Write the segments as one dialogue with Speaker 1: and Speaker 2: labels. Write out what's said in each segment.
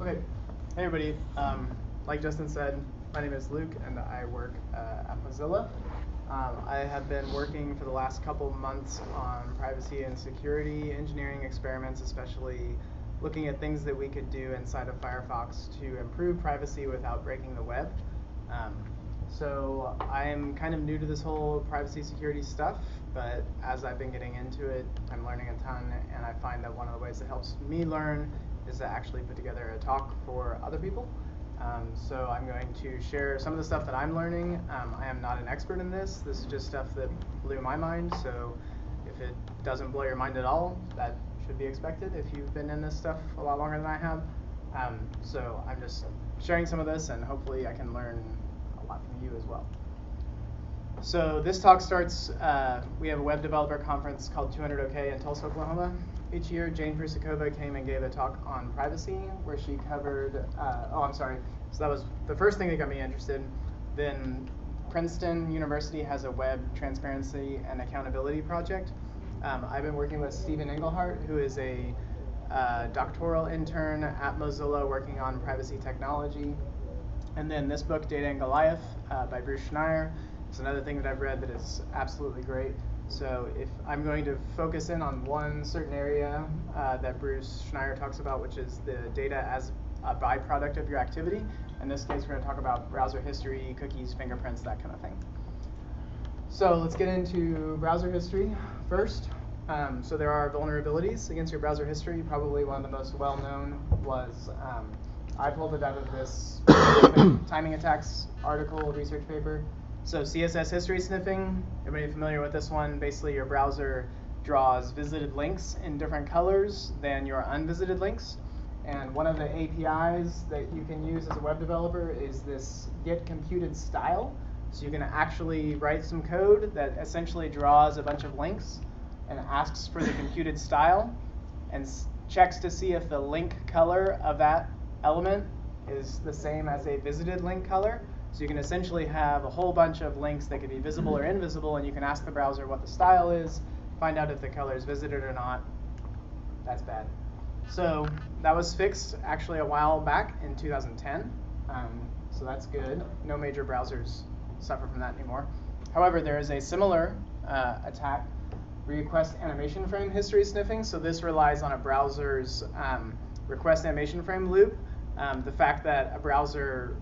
Speaker 1: Okay, hey everybody. Like Justin said, my name is Luke and I work at Mozilla. I have been working for the last couple months on privacy and security engineering experiments, especially looking at things that we could do inside of Firefox to improve privacy without breaking the web. So I am kind of new to this whole privacy security stuff, but as I've been getting into it, I'm learning a ton, and I find that one of the ways that helps me learn is to actually put together a talk for other people. So I'm going to share some of the stuff that I'm learning. I am not an expert in this. This is just stuff that blew my mind, so if it doesn't blow your mind at all, that should be expected if you've been in this stuff a lot longer than I have. So I'm just sharing some of this, and hopefully I can learn a lot from you as well. So this talk starts, we have a web developer conference called 200OK in Tulsa, Oklahoma. Each year, Jane Prusakova came and gave a talk on privacy, where she covered, so that was the first thing that got me interested. Then Princeton University has a web transparency and accountability project. I've been working with Stephen Engelhardt, who is a doctoral intern at Mozilla working on privacy technology. And then this book, Data and Goliath, by Bruce Schneier, is another thing that I've read that is absolutely great. So if I'm going to focus in on one certain area that Bruce Schneier talks about, which is the data as a byproduct of your activity. In this case, we're going to talk about browser history, cookies, fingerprints, that kind of thing. So let's get into browser history first. So there are vulnerabilities against your browser history. Probably one of the most well-known was, I pulled it out of this timing attacks article, research paper. So CSS history sniffing, everybody familiar with this one? Basically your browser draws visited links in different colors than your unvisited links. And one of the APIs that you can use as a web developer is this get computed style. So you can actually write some code that essentially draws a bunch of links and asks for the computed style and checks to see if the link color of that element is the same as a visited link color. So you can essentially have a whole bunch of links that could be visible or invisible, and you can ask the browser what the style is, find out if the color is visited or not. That's bad. So that was fixed actually a while back in 2010. So that's good. No major browsers suffer from that anymore. However, there is a similar attack, request animation frame history sniffing. So this relies on a browser's request animation frame loop. The fact that a browser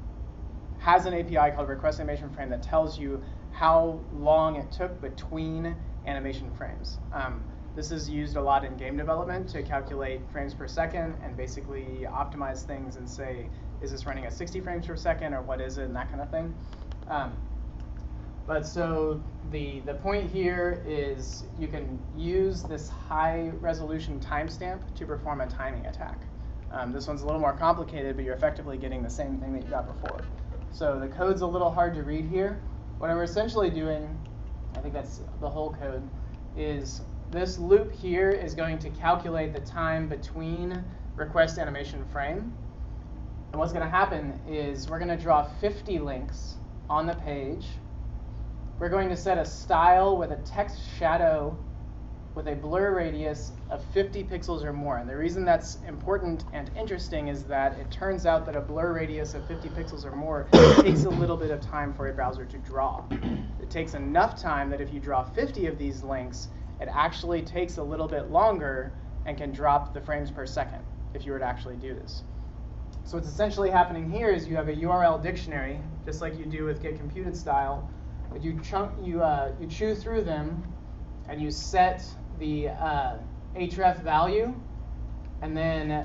Speaker 1: has an API called request animation frame that tells you how long it took between animation frames. This is used a lot in game development to calculate frames per second and basically optimize things and say, is this running at 60 frames per second or what is it, and that kind of thing. But so the point here is you can use this high resolution timestamp to perform a timing attack. This one's a little more complicated, but you're effectively getting the same thing that you got before. So the code's a little hard to read here. What we're essentially doing, I think that's the whole code, is this loop here is going to calculate the time between request animation frame. And what's going to happen is we're going to draw 50 links on the page. We're going to set a style with a text shadow with a blur radius of 50 pixels or more. And the reason that's important and interesting is that it turns out that a blur radius of 50 pixels or more takes a little bit of time for a browser to draw. It takes enough time that if you draw 50 of these links, it actually takes a little bit longer and can drop the frames per second if you were to actually do this. So what's essentially happening here is you have a URL dictionary, just like you do with get computed style, but you chew through them and you set the href value, and then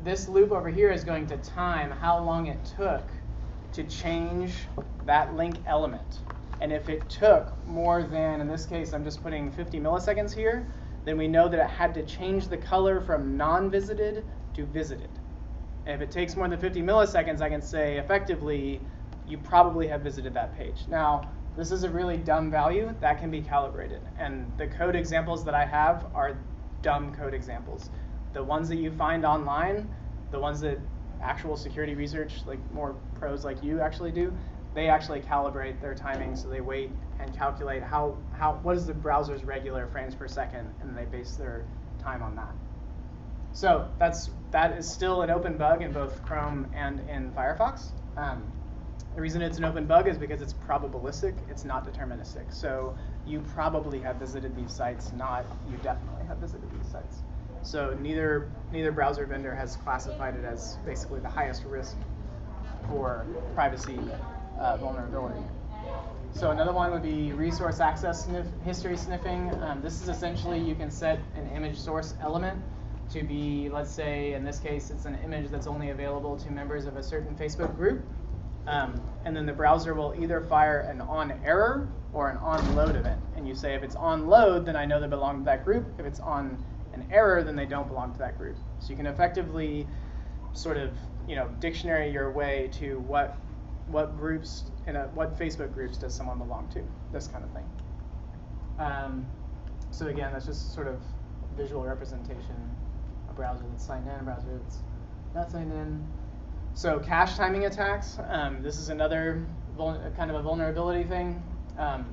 Speaker 1: this loop over here is going to time how long it took to change that link element. And if it took more than, in this case I'm just putting 50 milliseconds here, then we know that it had to change the color from non-visited to visited. And if it takes more than 50 milliseconds, I can say effectively you probably have visited that page. Now, this is a really dumb value that can be calibrated. And the code examples that I have are dumb code examples. The ones that you find online, the ones that actual security research, like more pros like you actually do, they actually calibrate their timing. So they wait and calculate what is the browser's regular frames per second, and they base their time on that. So that is still an open bug in both Chrome and in Firefox. The reason it's an open bug is because it's probabilistic, it's not deterministic. So you probably have visited these sites, not you definitely have visited these sites. So neither browser vendor has classified it as basically the highest risk for privacy vulnerability. So another one would be resource access history sniffing. This is essentially you can set an image source element to be, let's say, in this case, it's an image that's only available to members of a certain Facebook group. And then the browser will either fire an on error or an on load event. And you say if it's on load, then I know they belong to that group. If it's on an error, then they don't belong to that group. So you can effectively sort of, dictionary your way to what groups what Facebook groups does someone belong to, this kind of thing. So again, that's just sort of visual representation. A browser that's signed in, a browser that's not signed in. So cache timing attacks. This is another kind of a vulnerability thing.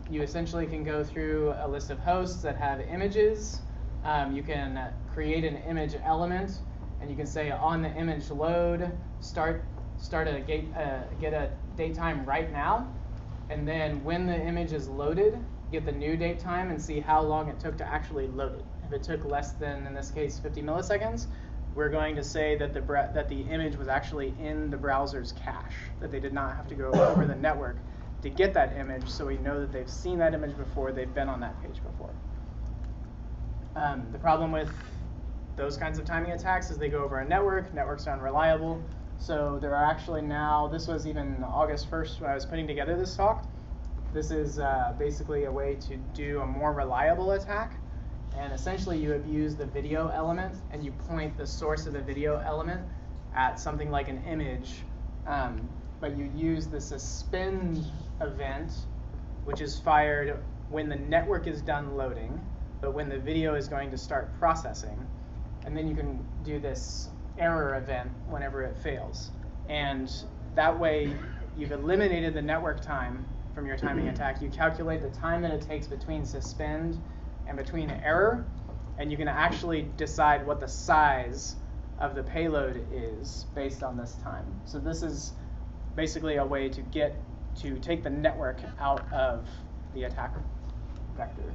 Speaker 1: You essentially can go through a list of hosts that have images. You can create an image element, and you can say on the image load, get a date time right now, and then when the image is loaded, get the new date time and see how long it took to actually load it. If it took less than, in this case, 50 milliseconds, we're going to say that the image was actually in the browser's cache, that they did not have to go over the network to get that image, so we know that they've seen that image before, they've been on that page before. The problem with those kinds of timing attacks is they go over a network, networks are unreliable, so there are actually now, this was even August 1st when I was putting together this talk, this is basically a way to do a more reliable attack. And essentially you abuse the video element and you point the source of the video element at something like an image, but you use the suspend event, which is fired when the network is done loading, but when the video is going to start processing. And then you can do this error event whenever it fails. And that way you've eliminated the network time from your timing attack. You calculate the time that it takes between suspend and between error, and you can actually decide what the size of the payload is based on this time. So this is basically a way to take the network out of the attack vector.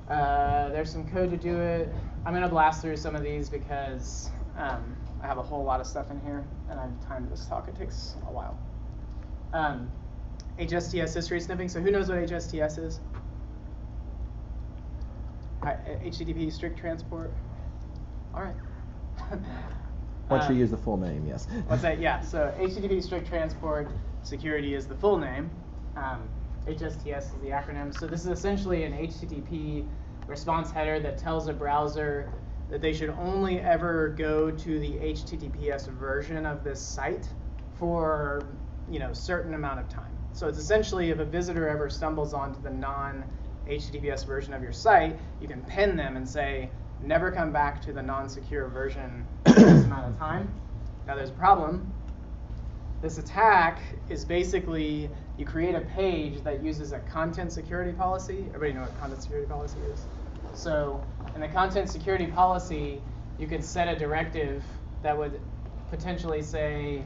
Speaker 1: There's some code to do it. I'm going to blast through some of these because I have a whole lot of stuff in here, and I've timed this talk. It takes a while. HSTS history sniffing. So who knows what HSTS is? HTTP strict transport. All right.
Speaker 2: Once you use the full name, yes.
Speaker 1: What's that? Yeah. So HTTP strict transport security is the full name. HSTS is the acronym. So this is essentially an HTTP response header that tells a browser that they should only ever go to the HTTPS version of this site for certain amount of time. So it's essentially if a visitor ever stumbles onto the non-HTTPS version of your site, you can pin them and say, never come back to the non-secure version for this amount of time. Now there's a problem. This attack is basically, you create a page that uses a content security policy. Everybody know what content security policy is? So in the content security policy, you could set a directive that would potentially say,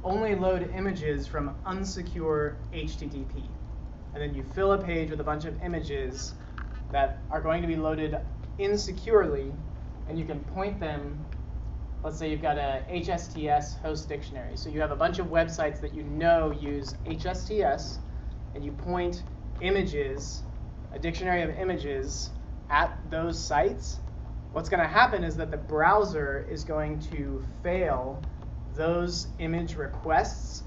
Speaker 1: only load images from unsecure HTTP. And then you fill a page with a bunch of images that are going to be loaded insecurely, and you can point them. Let's say you've got a HSTS host dictionary. So you have a bunch of websites that use HSTS, and you point images, a dictionary of images, at those sites. What's going to happen is that the browser is going to fail those image requests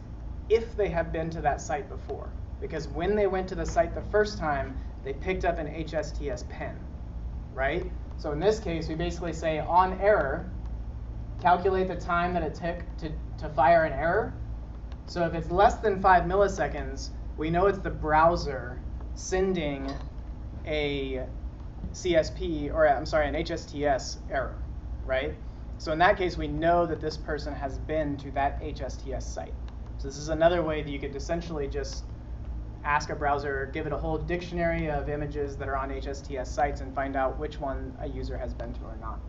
Speaker 1: if they have been to that site before. Because when they went to the site the first time, they picked up an HSTS pen, right? So in this case, we basically say on error, calculate the time that it took to fire an error. So if it's less than 5 milliseconds, we know it's the browser sending a CSP, or I'm sorry, an HSTS error, right? So in that case, we know that this person has been to that HSTS site. So this is another way that you could essentially just ask a browser, give it a whole dictionary of images that are on HSTS sites and find out which one a user has been to or not.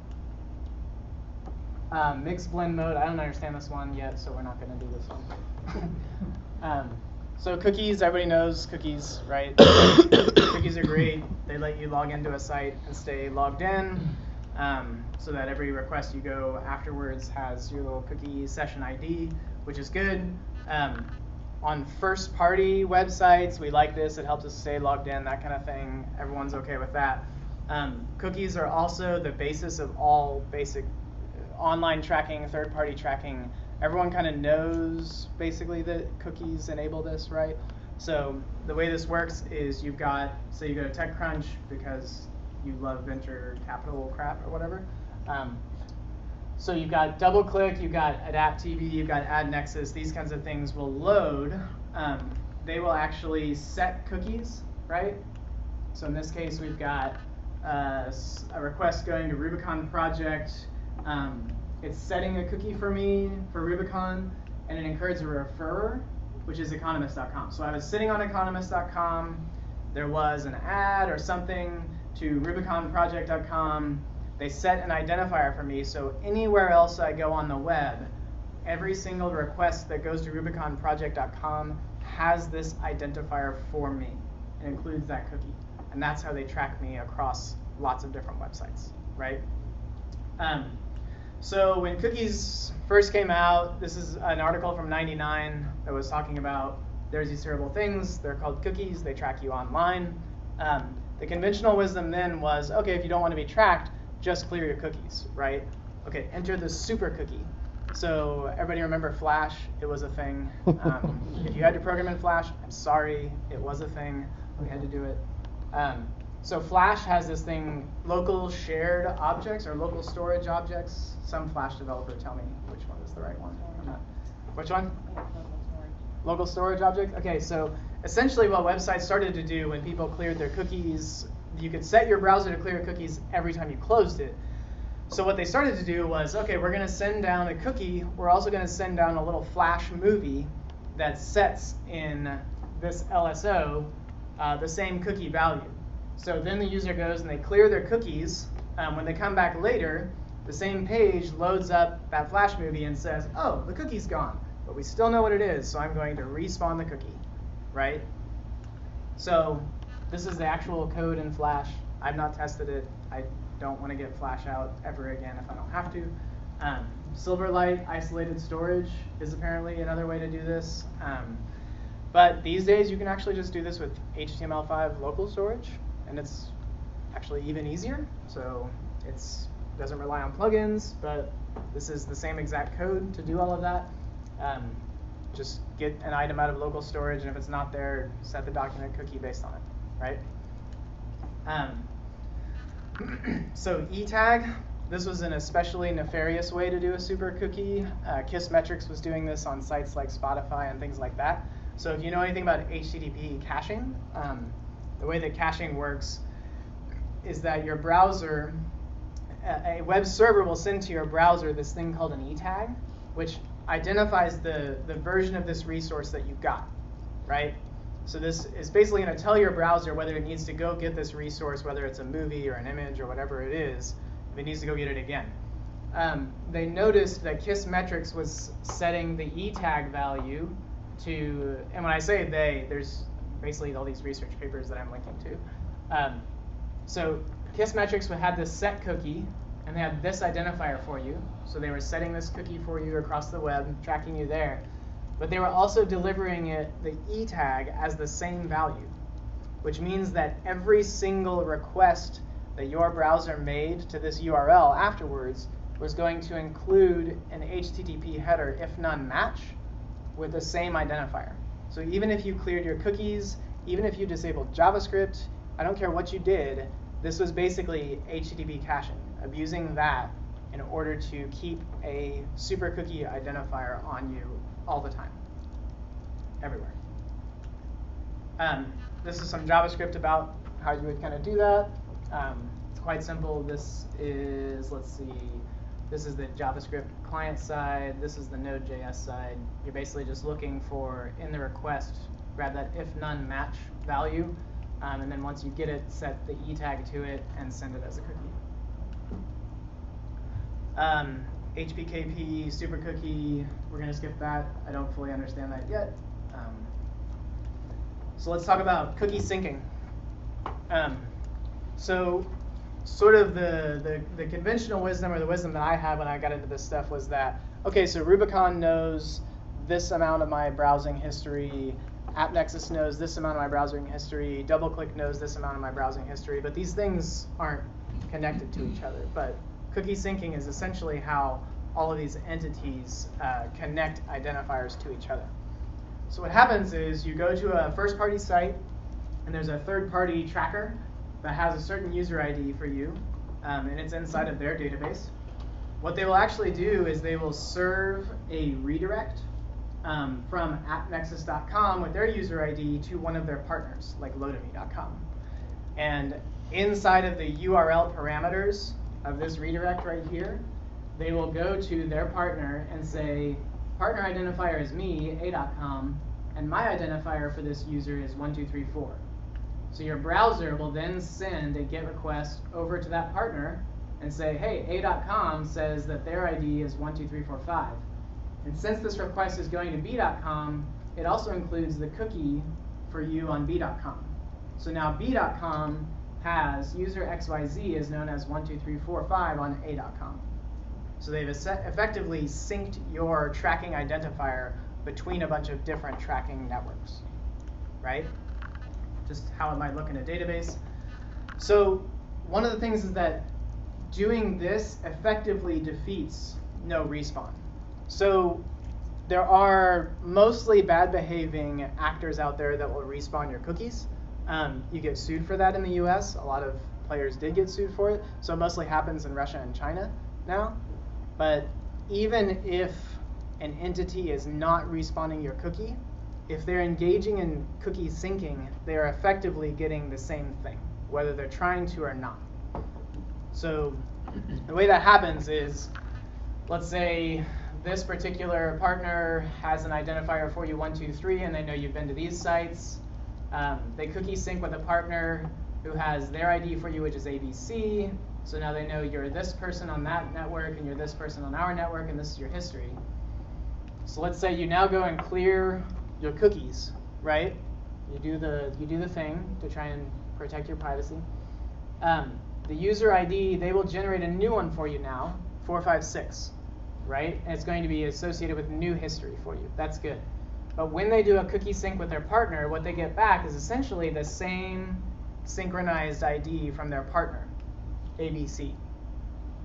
Speaker 1: Mixed blend mode, I don't understand this one yet, so we're not going to do this one. So cookies, everybody knows cookies, right? Cookies are great. They let you log into a site and stay logged in, so that every request you go afterwards has your little cookie session ID, which is good. On first-party websites, we like this. It helps us stay logged in, that kind of thing. Everyone's okay with that. Cookies are also the basis of all basic online tracking, third-party tracking. Everyone kind of knows basically that cookies enable this, right? So the way this works is you've got, say you go to TechCrunch because you love venture capital crap or whatever. So you've got DoubleClick, you've got Adapt TV, you've got AdNexus. These kinds of things will load. They will actually set cookies, right? So in this case, we've got a request going to Rubicon project. It's setting a cookie for me for Rubicon, and it includes a referrer, which is economist.com. So I was sitting on economist.com. There was an ad or something to rubiconproject.com. They set an identifier for me, so anywhere else I go on the web, every single request that goes to rubiconproject.com has this identifier for me. It includes that cookie. And that's how they track me across lots of different websites, right? So when cookies first came out, this is an article from '99 that was talking about there's these terrible things. They're called cookies. They track you online. The conventional wisdom then was, okay, if you don't want to be tracked, just clear your cookies, right? Okay, enter the super cookie. So everybody remember Flash? It was a thing. If you had to program in Flash, I'm sorry, it was a thing. We had to do it. So Flash has this thing, local shared objects or local storage objects. Some Flash developer tell me which one is the right one. Which one? Local storage object? Okay, so essentially what websites started to do when people cleared their cookies, you could set your browser to clear cookies every time you closed it. So what they started to do was, okay, we're going to send down a cookie. We're also going to send down a little Flash movie that sets in this LSO the same cookie value. So then the user goes and they clear their cookies. When they come back later, the same page loads up that Flash movie and says, oh, the cookie's gone, but we still know what it is, so I'm going to respawn the cookie, right? So this is the actual code in Flash. I've not tested it. I don't want to get Flash out ever again if I don't have to. Silverlight isolated storage is apparently another way to do this. But these days you can actually just do this with HTML5 local storage, and it's actually even easier. So it doesn't rely on plugins, but this is the same exact code to do all of that. Just get an item out of local storage, and if it's not there, set the document cookie based on it, right? So eTag, this was an especially nefarious way to do a super cookie. Kissmetrics was doing this on sites like Spotify and things like that. So if you know anything about HTTP caching, the way that caching works is that your browser, a web server will send to your browser this thing called an eTag, which identifies the version of this resource that you've got, right? So this is basically going to tell your browser whether it needs to go get this resource, whether it's a movie or an image or whatever it is, if it needs to go get it again. They noticed that Kissmetrics was setting the eTag value to, and when I say they, there's basically all these research papers that I'm linking to. So Kissmetrics had this set cookie, and they had this identifier for you. So they were setting this cookie for you across the web, tracking you there. But they were also delivering it, the eTag, as the same value, which means that every single request that your browser made to this URL afterwards was going to include an HTTP header if none match with the same identifier. So even if you cleared your cookies, even if you disabled JavaScript, I don't care what you did, this was basically HTTP caching, abusing that in order to keep a super cookie identifier on you all the time, everywhere. This is some JavaScript about how you would kind of do that. It's quite simple. This is, let's see, this is the JavaScript client side. This is the Node.js side. You're basically just looking for, in the request, grab that if none match value, and then once you get it, set the eTag to it and send it as a cookie. HPKP, super cookie, we're going to skip that. I don't fully understand that yet. So let's talk about cookie syncing. So sort of the conventional wisdom, or the wisdom that I had when I got into this stuff, was that, okay, so Rubicon knows this amount of my browsing history, AppNexus knows this amount of my browsing history, DoubleClick knows this amount of my browsing history, but these things aren't connected to each other. But cookie syncing is essentially how all of these entities connect identifiers to each other. So what happens is you go to a first-party site, and there's a third-party tracker that has a certain user ID for you, and it's inside of their database. What they will actually do is they will serve a redirect from appnexus.com with their user ID to one of their partners, like lotame.com. And inside of the URL parameters of this redirect right here, they will go to their partner and say, partner identifier is me, a.com, and my identifier for this user is 1234. So your browser will then send a GET request over to that partner and say, hey, a.com says that their ID is 12345. And since this request is going to b.com, it also includes the cookie for you on b.com. So now b.com has user XYZ is known as 12345 on a.com. So they've effectively synced your tracking identifier between a bunch of different tracking networks, right? Just how it might look in a database. So one of the things is that doing this effectively defeats no respawn. So there are mostly bad behaving actors out there that will respawn your cookies. You get sued for that in the US. A lot of players did get sued for it. So it mostly happens in Russia and China now. But even if an entity is not respawning your cookie, if they're engaging in cookie syncing, they're effectively getting the same thing, whether they're trying to or not. So the way that happens is, let's say this particular partner has an identifier for you, 123, and they know you've been to these sites. They cookie sync with a partner who has their ID for you, which is ABC. So now they know you're this person on that network, and you're this person on our network, and this is your history. So let's say you now go and clear your cookies, right? You do the thing to try and protect your privacy. The user ID, they will generate a new one for you now, 456, right? And it's going to be associated with new history for you. That's good. But when they do a cookie sync with their partner, what they get back is essentially the same synchronized ID from their partner, ABC.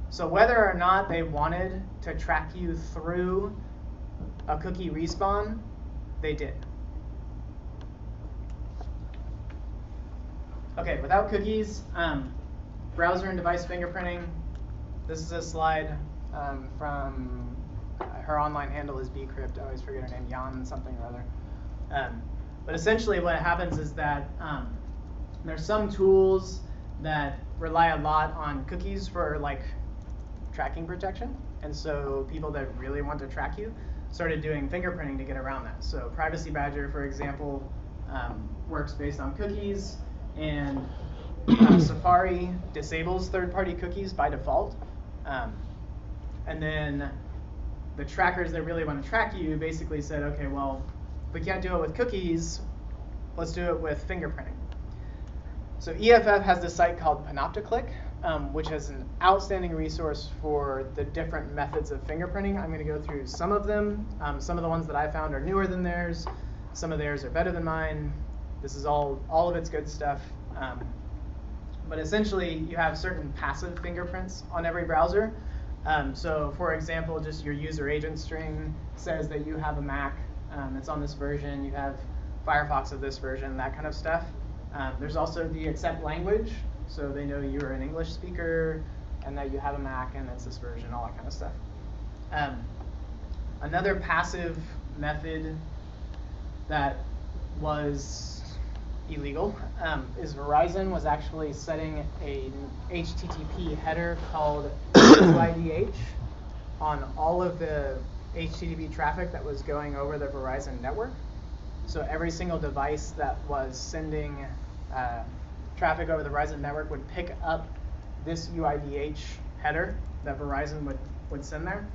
Speaker 1: So whether or not they wanted to track you through a cookie respawn, they did. Okay, without cookies, browser and device fingerprinting. This is a slide from her online handle is bcrypt. I always forget her name, Jan something or other. But essentially what happens is that there's some tools that rely a lot on cookies for like tracking protection. And so people that really want to track you started doing fingerprinting to get around that. So Privacy Badger, for example, works based on cookies, and Safari disables third-party cookies by default. And then the trackers that really want to track you basically said, okay, well, if we can't do it with cookies, let's do it with fingerprinting. So EFF has this site called Panopticlick, which is an outstanding resource for the different methods of fingerprinting. I'm going to go through some of them. Some of the ones that I found are newer than theirs. Some of theirs are better than mine. This is all of it's good stuff. But essentially, you have certain passive fingerprints on every browser. So for example, just your user agent string says that you have a Mac. It's on this version. You have Firefox of this version, that kind of stuff. There's also the accept language. So they know you're an English speaker and that you have a Mac and it's this version, all that kind of stuff. Another passive method that was illegal is Verizon was actually setting an HTTP header called UIDH on all of the HTTP traffic that was going over the Verizon network. So every single device that was sending traffic over the Verizon network would pick up this UIDH header that Verizon would send there.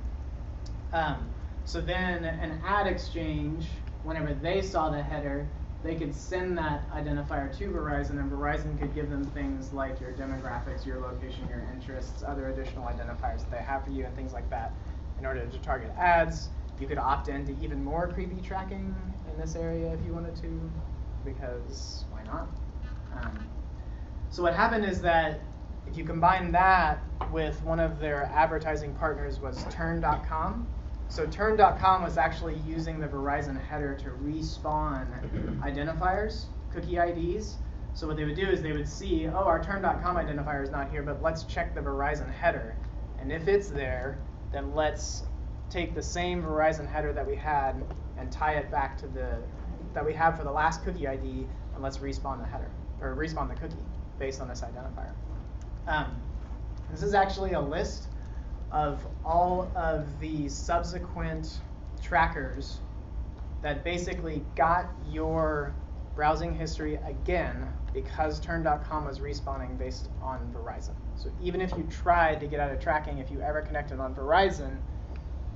Speaker 1: So then an ad exchange, whenever they saw the header, they could send that identifier to Verizon, and Verizon could give them things like your demographics, your location, your interests, other additional identifiers that they have for you, and things like that in order to target ads. You could opt into even more creepy tracking in this area if you wanted to, because why not? So what happened is that if you combine that with one of their advertising partners was Turn.com. So Turn.com was actually using the Verizon header to respawn identifiers, cookie IDs. So what they would do is they would see, oh, our Turn.com identifier is not here, but let's check the Verizon header. And if it's there, then let's take the same Verizon header that we had and tie it back to that we have for the last cookie ID, and let's respawn the header, or respawn the cookie based on this identifier. This is actually a list of all of the subsequent trackers that basically got your browsing history again because Turn.com was respawning based on Verizon. So even if you tried to get out of tracking, if you ever connected on Verizon,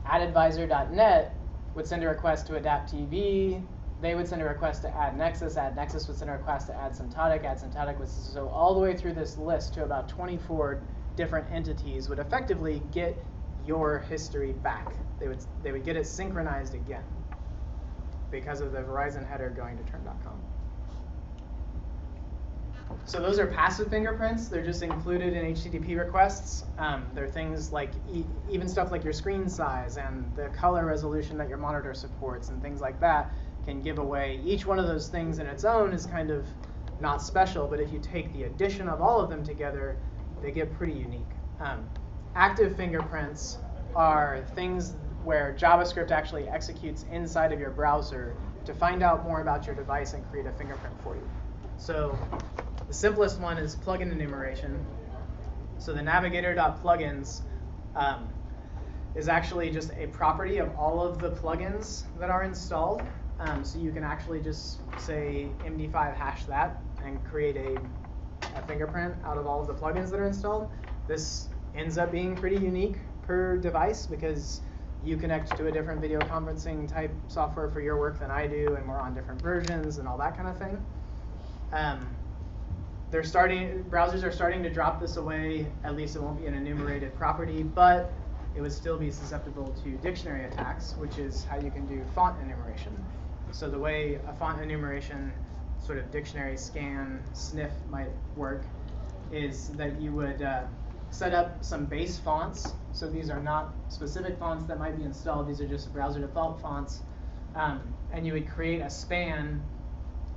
Speaker 1: AdAdvisor.net would send a request to AdaptTV. They would send a request to AdNexus. AdNexus would send a request to AdSymptotic. AdSymptotic was so all the way through this list to about 24 different entities would effectively get your history back. They would get it synchronized again because of the Verizon header going to Turn.com. So those are passive fingerprints. They're just included in HTTP requests. They're things like even stuff like your screen size and the color resolution that your monitor supports and things like that can give away. Each one of those things in its own is kind of not special, but if you take the addition of all of them together, they get pretty unique. Active fingerprints are things where JavaScript actually executes inside of your browser to find out more about your device and create a fingerprint for you. So the simplest one is plugin enumeration. So the navigator.plugins is actually just a property of all of the plugins that are installed. So you can actually just say MD5 hash that and create a fingerprint out of all of the plugins that are installed. This ends up being pretty unique per device because you connect to a different video conferencing type software for your work than I do, and we're on different versions and all that kind of thing. Browsers are starting to drop this away. At least it won't be an enumerated property, but it would still be susceptible to dictionary attacks, which is how you can do font enumeration. So the way a font enumeration sort of dictionary scan sniff might work is that you would set up some base fonts. So these are not specific fonts that might be installed. These are just browser default fonts. And you would create a span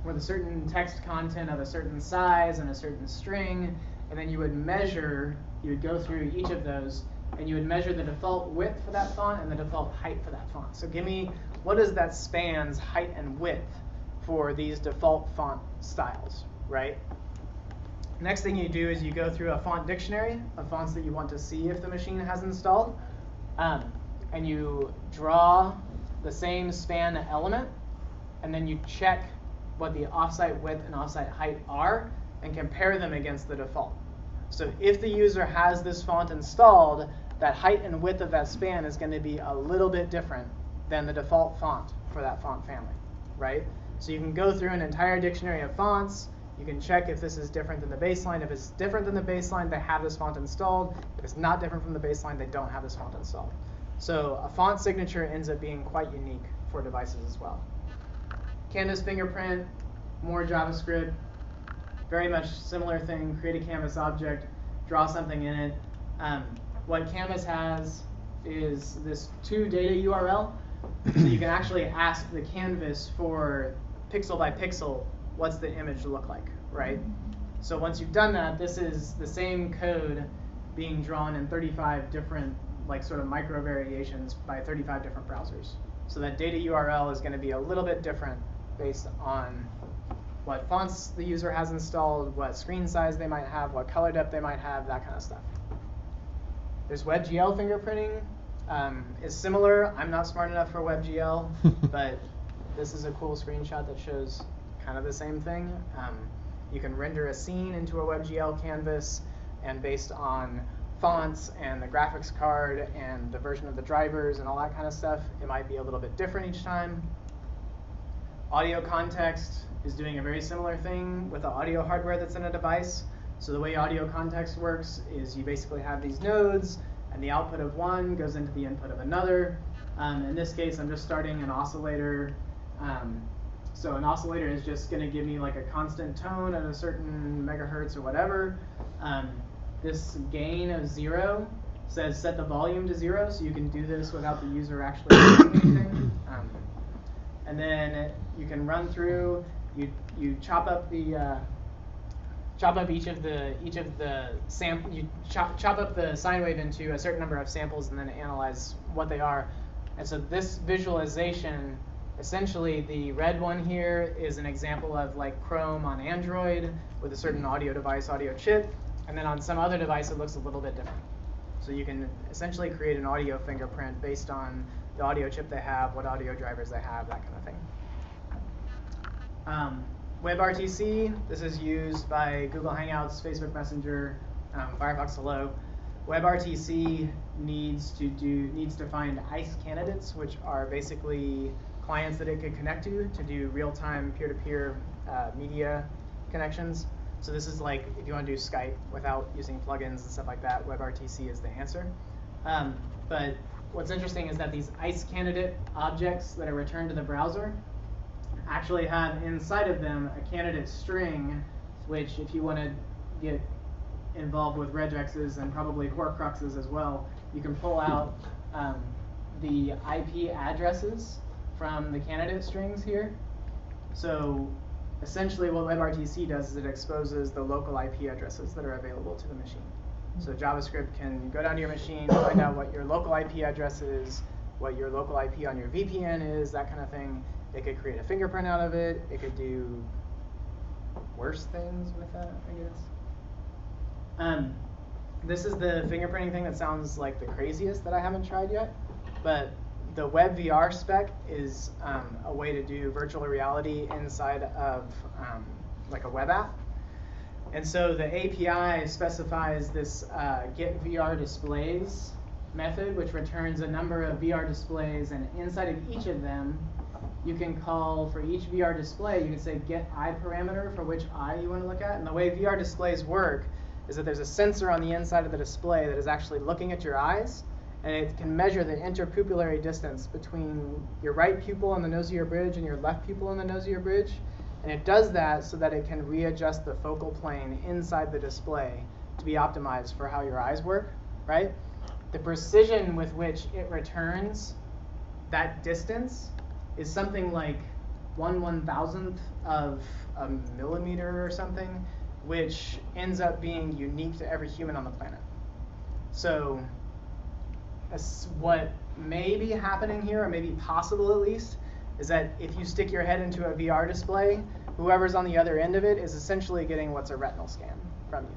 Speaker 1: with a certain text content of a certain size and a certain string, and then you would go through each of those, and you would measure the default width for that font and the default height for that font. So give me, what is that span's height and width for these default font styles, right? Next thing you do is you go through a font dictionary of fonts that you want to see if the machine has installed, and you draw the same span element, and then you check what the offsite width and offsite height are and compare them against the default. So if the user has this font installed, that height and width of that span is going to be a little bit different than the default font for that font family, right? So you can go through an entire dictionary of fonts. You can check if this is different than the baseline. If it's different than the baseline, they have this font installed. If it's not different from the baseline, they don't have this font installed. So a font signature ends up being quite unique for devices as well. Canvas fingerprint, more JavaScript, very much similar thing. Create a canvas object, draw something in it. What Canvas has is this toData URL. So you can actually ask the canvas for pixel by pixel, what's the image look like, right? So once you've done that, this is the same code being drawn in 35 different, like sort of micro variations by 35 different browsers. So that data URL is going to be a little bit different based on what fonts the user has installed, what screen size they might have, what color depth they might have, that kind of stuff. There's WebGL fingerprinting. It's similar. I'm not smart enough for WebGL, but this is a cool screenshot that shows kind of the same thing. You can render a scene into a WebGL canvas, and based on fonts and the graphics card and the version of the drivers and all that kind of stuff, it might be a little bit different each time. Audio context is doing a very similar thing with the audio hardware that's in a device. So the way audio context works is you basically have these nodes, and the output of one goes into the input of another. In this case, I'm just starting an oscillator. So an oscillator is just going to give me like a constant tone at a certain megahertz or whatever. This gain of 0 says set the volume to 0, so you can do this without the user actually doing anything. And then you can run through. You chop up the each of the sample. You chop up the sine wave into a certain number of samples and then analyze what they are. And so this visualization, essentially the red one here is an example of like Chrome on Android with a certain audio device, audio chip, and then on some other device it looks a little bit different. So you can essentially create an audio fingerprint based on the audio chip they have, what audio drivers they have, that kind of thing. WebRTC, this is used by Google Hangouts, Facebook Messenger, Firefox Hello. WebRTC needs to find ICE candidates, which are basically clients that it could connect to do real-time peer-to-peer media connections. So this is like if you want to do Skype without using plugins and stuff like that, WebRTC is the answer. But what's interesting is that these ICE candidate objects that are returned to the browser actually have inside of them a candidate string, which if you want to get involved with regexes and probably horcruxes as well, you can pull out the IP addresses from the candidate strings here. So essentially what WebRTC does is it exposes the local IP addresses that are available to the machine. So JavaScript can go down to your machine, find out what your local IP address is, what your local IP on your VPN is, that kind of thing. It could create a fingerprint out of it. It could do worse things with that, I guess. This is the fingerprinting thing that sounds like the craziest that I haven't tried yet. But the WebVR spec is a way to do virtual reality inside of like a web app. And so the API specifies this get VR displays method, which returns a number of VR displays, and inside of each of them, you can call for each VR display, you can say get eye parameter for which eye you want to look at. And the way VR displays work is that there's a sensor on the inside of the display that is actually looking at your eyes, and it can measure the interpupillary distance between your right pupil on the nose of your bridge and your left pupil on the nose of your bridge. And it does that so that it can readjust the focal plane inside the display to be optimized for how your eyes work, right? The precision with which it returns that distance is something like 1/1000th of a millimeter or something, which ends up being unique to every human on the planet. So what may be happening here, or may be possible at least, is that if you stick your head into a VR display, whoever's on the other end of it is essentially getting what's a retinal scan from you,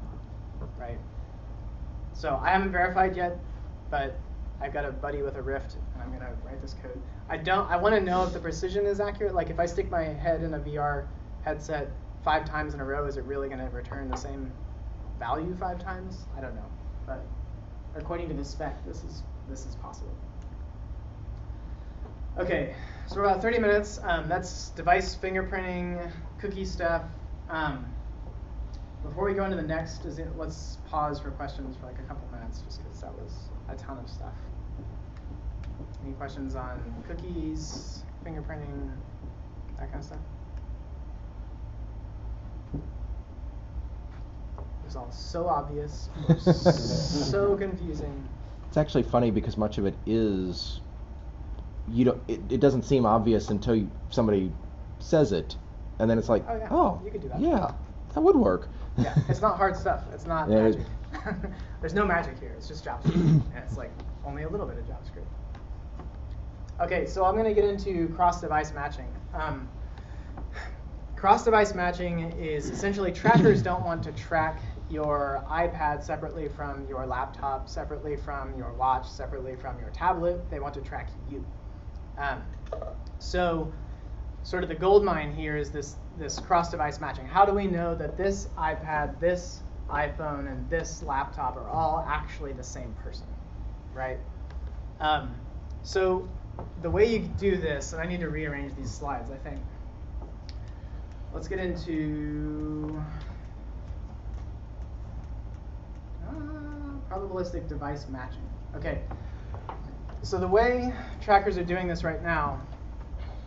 Speaker 1: right? So I haven't verified yet, but I've got a buddy with a Rift, and I'm going to write this code. I want to know if the precision is accurate. Like if I stick my head in a VR headset 5 times in a row, is it really going to return the same value 5 times? I don't know, but according to the spec, this is possible. Okay, so we're about 30 minutes. That's device fingerprinting, cookie stuff. Before we go into the next, let's pause for questions for like a couple minutes, just because that was a ton of stuff. Any questions on cookies, fingerprinting, that kind of stuff? It was all so obvious, so confusing.
Speaker 2: It's actually funny because much of it is, it doesn't seem obvious until somebody says it, and then it's like, oh,
Speaker 1: you could do that.
Speaker 2: Yeah, that would work.
Speaker 1: Yeah, it's not hard stuff. It's not magic. There's no magic here. It's just JavaScript, and it's like only a little bit of JavaScript. Okay, so I'm going to get into cross-device matching. Cross-device matching is essentially trackers don't want to track your iPad separately from your laptop, separately from your watch, separately from your tablet. They want to track you. So sort of the gold mine here is this cross-device matching. How do we know that this iPad, this iPhone and this laptop are all actually the same person, right? So the way you do this, and I need to rearrange these slides, I think. Let's get into probabilistic device matching. Okay, so the way trackers are doing this right now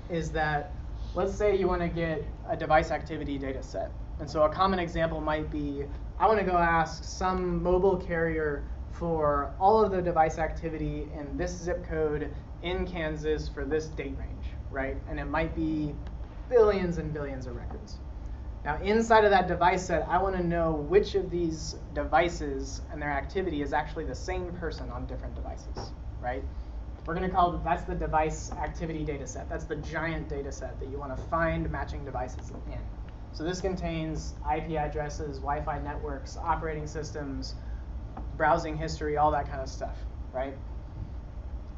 Speaker 1: is that, let's say you want to get a device activity data set. And so a common example might be, I want to go ask some mobile carrier for all of the device activity in this zip code in Kansas for this date range, right? And it might be billions and billions of records. Now inside of that device set, I want to know which of these devices and their activity is actually the same person on different devices, right? We're going to call that's the device activity data set. That's the giant data set that you want to find matching devices in. So this contains IP addresses, Wi-Fi networks, operating systems, browsing history, all that kind of stuff, right?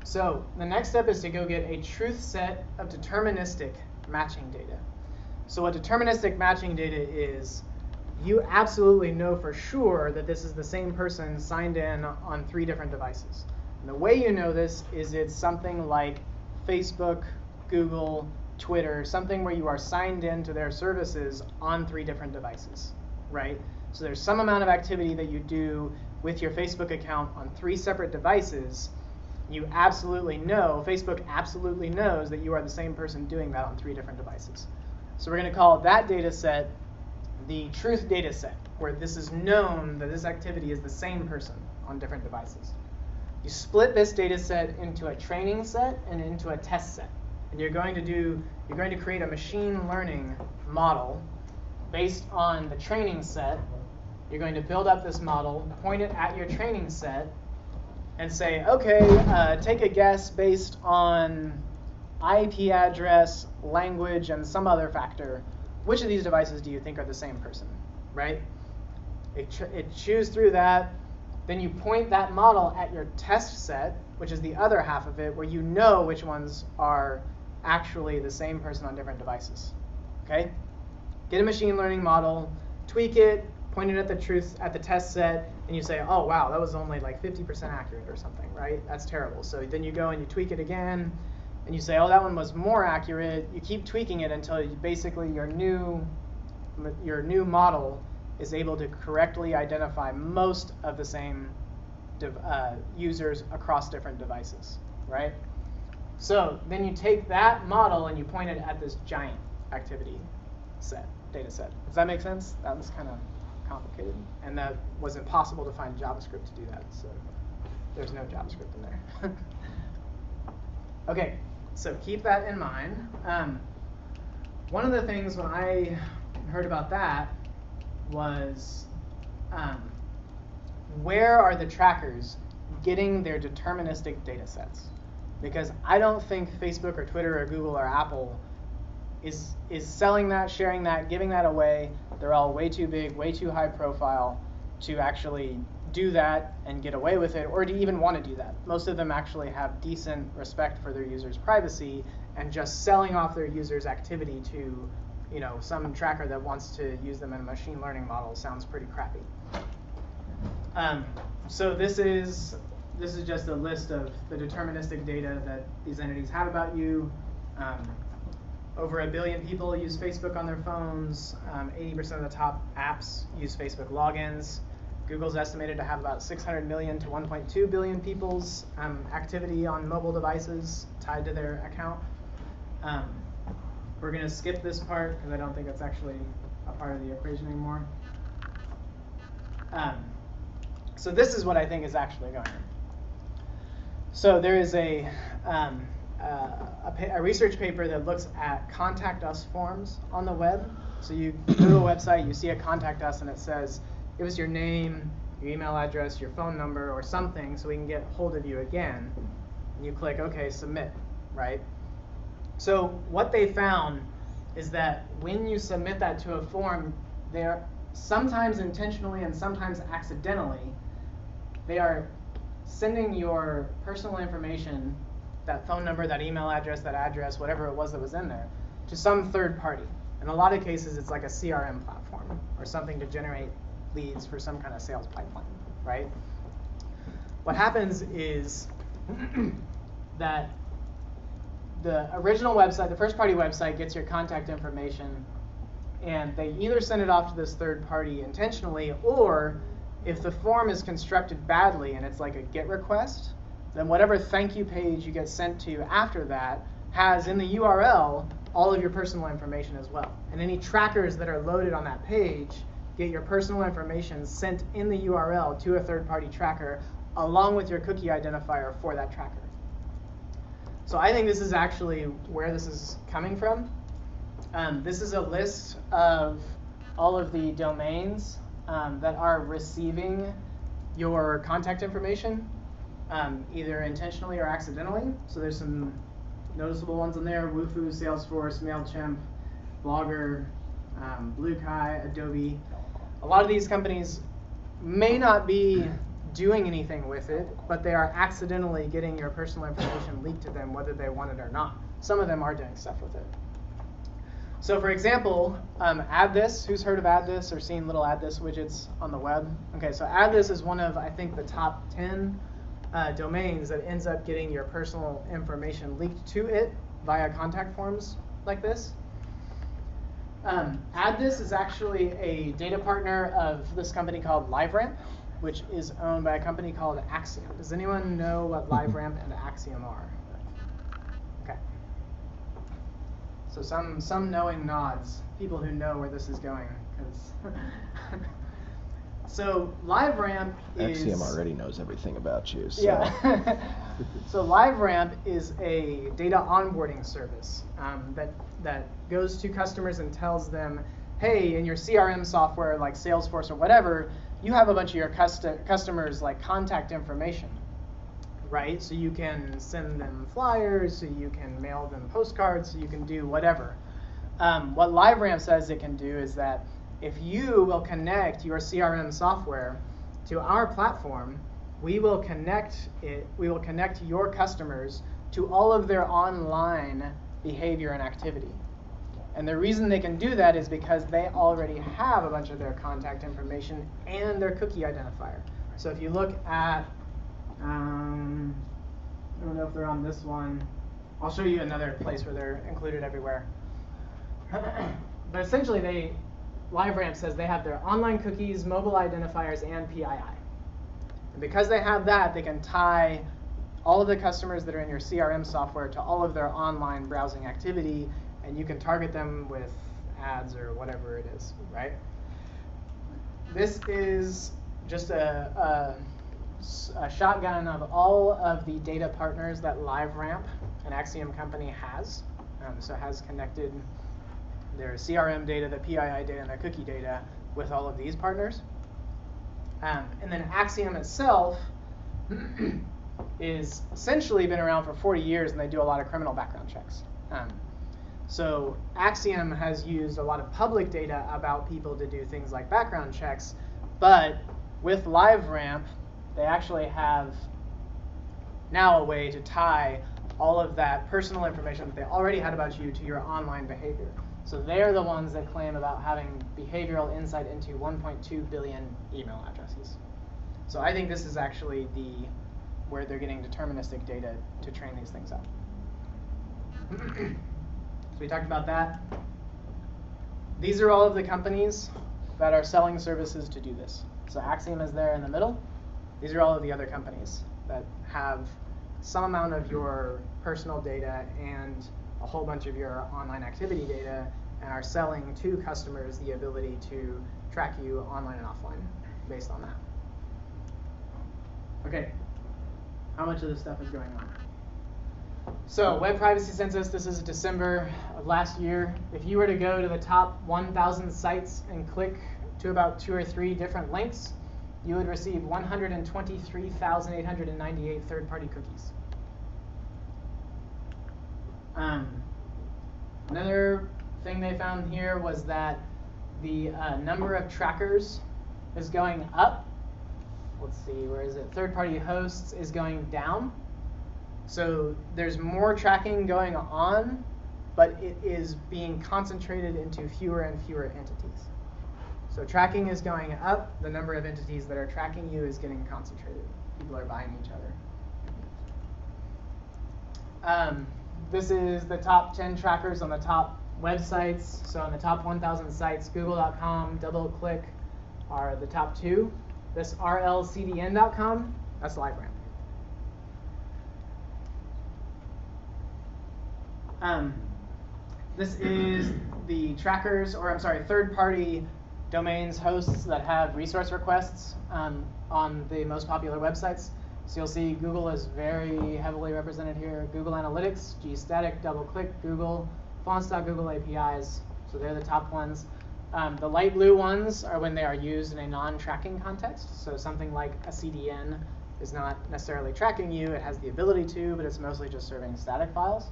Speaker 1: So the next step is to go get a truth set of deterministic matching data. So what deterministic matching data is, you absolutely know for sure that this is the same person signed in on 3 different devices. And the way you know this is it's something like Facebook, Google, Twitter, something where you are signed in to their services on 3 different devices, right? So there's some amount of activity that you do with your Facebook account on 3 separate devices. You absolutely know, Facebook absolutely knows that you are the same person doing that on 3 different devices. So we're going to call that data set the truth data set, where this is known that this activity is the same person on different devices. You split this data set into a training set and into a test set. And you're going to create a machine learning model based on the training set. You're going to build up this model, point it at your training set, and say, okay, take a guess based on IP address, language, and some other factor. Which of these devices do you think are the same person, right? It chews through that. Then you point that model at your test set, which is the other half of it, where you know which ones are actually the same person on different devices. Okay? Get a machine learning model, tweak it, point it at the test set, and you say, oh wow, that was only like 50% accurate or something, right? That's terrible. So then you go and you tweak it again, and you say, oh, that one was more accurate. You keep tweaking it until basically your new model is able to correctly identify most of the same users across different devices, right? So then you take that model and you point it at this giant activity set, data set. Does that make sense? That was kind of complicated, and that was impossible to find JavaScript to do that, so there's no JavaScript in there. Okay, so keep that in mind. One of the things when I heard about that was where are the trackers getting their deterministic data sets? Because I don't think Facebook or Twitter or Google or Apple is selling that, sharing that, giving that away. They're all way too big, way too high profile to actually do that and get away with it, or to even want to do that. Most of them actually have decent respect for their users' privacy, and just selling off their users' activity to, some tracker that wants to use them in a machine learning model sounds pretty crappy. So this is just a list of the deterministic data that these entities have about you. Over 1 billion people use Facebook on their phones. 80% of the top apps use Facebook logins. Google's estimated to have about 600 million to 1.2 billion people's activity on mobile devices tied to their account. We're going to skip this part because I don't think it's actually a part of the equation anymore. So this is what I think is actually going on. So there is a research paper that looks at contact us forms on the web. So you go to a website, you see a contact us, and it says, give us your name, your email address, your phone number, or something so we can get hold of you again. And you click, OK, submit, right? So what they found is that when you submit that to a form, they're sometimes intentionally and sometimes accidentally, they are sending your personal information, that phone number, that email address, that address, whatever it was that was in there, to some third party. In a lot of cases, it's like a CRM platform or something to generate leads for some kind of sales pipeline, right? What happens is that the original website, the first party website, gets your contact information, and they either send it off to this third party intentionally, or if the form is constructed badly and it's like a GET request, then whatever thank you page you get sent to after that has in the URL all of your personal information as well. And any trackers that are loaded on that page get your personal information sent in the URL to a third party tracker along with your cookie identifier for that tracker. So I think this is actually where this is coming from. This is a list of all of the domains that are receiving your contact information, either intentionally or accidentally. So there's some noticeable ones in there: Wufoo, Salesforce, MailChimp, Blogger, BlueKai, Adobe. A lot of these companies may not be doing anything with it, but they are accidentally getting your personal information leaked to them whether they want it or not. Some of them are doing stuff with it. So for example, Add This. Who's heard of Add This or seen little Add This widgets on the web? Okay, so Add This is one of, I think, the top 10 domains that ends up getting your personal information leaked to it via contact forms like this. Add This is actually a data partner of this company called LiveRamp, which is owned by a company called Axiom. Does anyone know what LiveRamp and Axiom are? Okay. So some knowing nods, people who know where this is going. So LiveRamp is...
Speaker 2: Axiom already knows everything about you. So.
Speaker 1: Yeah. So LiveRamp is a data onboarding service that goes to customers and tells them, hey, in your CRM software like Salesforce or whatever, you have a bunch of your customers' like contact information, right? So you can send them flyers, so you can mail them postcards, so you can do whatever. What LiveRamp says it can do is that if you will connect your CRM software to our platform, we will connect your customers to all of their online behavior and activity. And the reason they can do that is because they already have a bunch of their contact information and their cookie identifier. So if you look at, I don't know if they're on this one. I'll show you another place where they're included everywhere. But essentially, LiveRamp says they have their online cookies, mobile identifiers, and PII. And because they have that, they can tie all of the customers that are in your CRM software to all of their online browsing activity, and you can target them with ads or whatever it is, right? This is just a shotgun of all of the data partners that LiveRamp, an Axiom company, has. So it has connected their CRM data, the PII data, and their cookie data with all of these partners. And then Axiom itself is essentially been around for 40 years, and they do a lot of criminal background checks. So Axiom has used a lot of public data about people to do things like background checks, but with LiveRamp, they actually have now a way to tie all of that personal information that they already had about you to your online behavior. So they're the ones that claim about having behavioral insight into 1.2 billion email addresses. So I think this is actually where they're getting deterministic data to train these things up. So we talked about that. These are all of the companies that are selling services to do this. So Axiom is there in the middle. These are all of the other companies that have some amount of your personal data and a whole bunch of your online activity data and are selling to customers the ability to track you online and offline based on that. Okay, how much of this stuff is going on? So Web Privacy Census, this is December of last year. If you were to go to the top 1,000 sites and click to about 2 or 3 different links, you would receive 123,898 third-party cookies. Another thing they found here was that the number of trackers is going up. Let's see, where is it? Third-party hosts is going down. So there's more tracking going on, but it is being concentrated into fewer and fewer entities. So tracking is going up. The number of entities that are tracking you is getting concentrated. People are buying each other. This is the top 10 trackers on the top websites. So on the top 1,000 sites, Google.com, DoubleClick are the top 2. This rlcdn.com, that's LiveRamp. This is the trackers, or I'm sorry, third-party domains hosts that have resource requests on the most popular websites. So you'll see Google is very heavily represented here. Google Analytics, gstatic, DoubleClick, Google, fonts.google APIs. So they're the top ones. The light blue ones are when they are used in a non-tracking context. So something like a CDN is not necessarily tracking you. It has the ability to, but it's mostly just serving static files.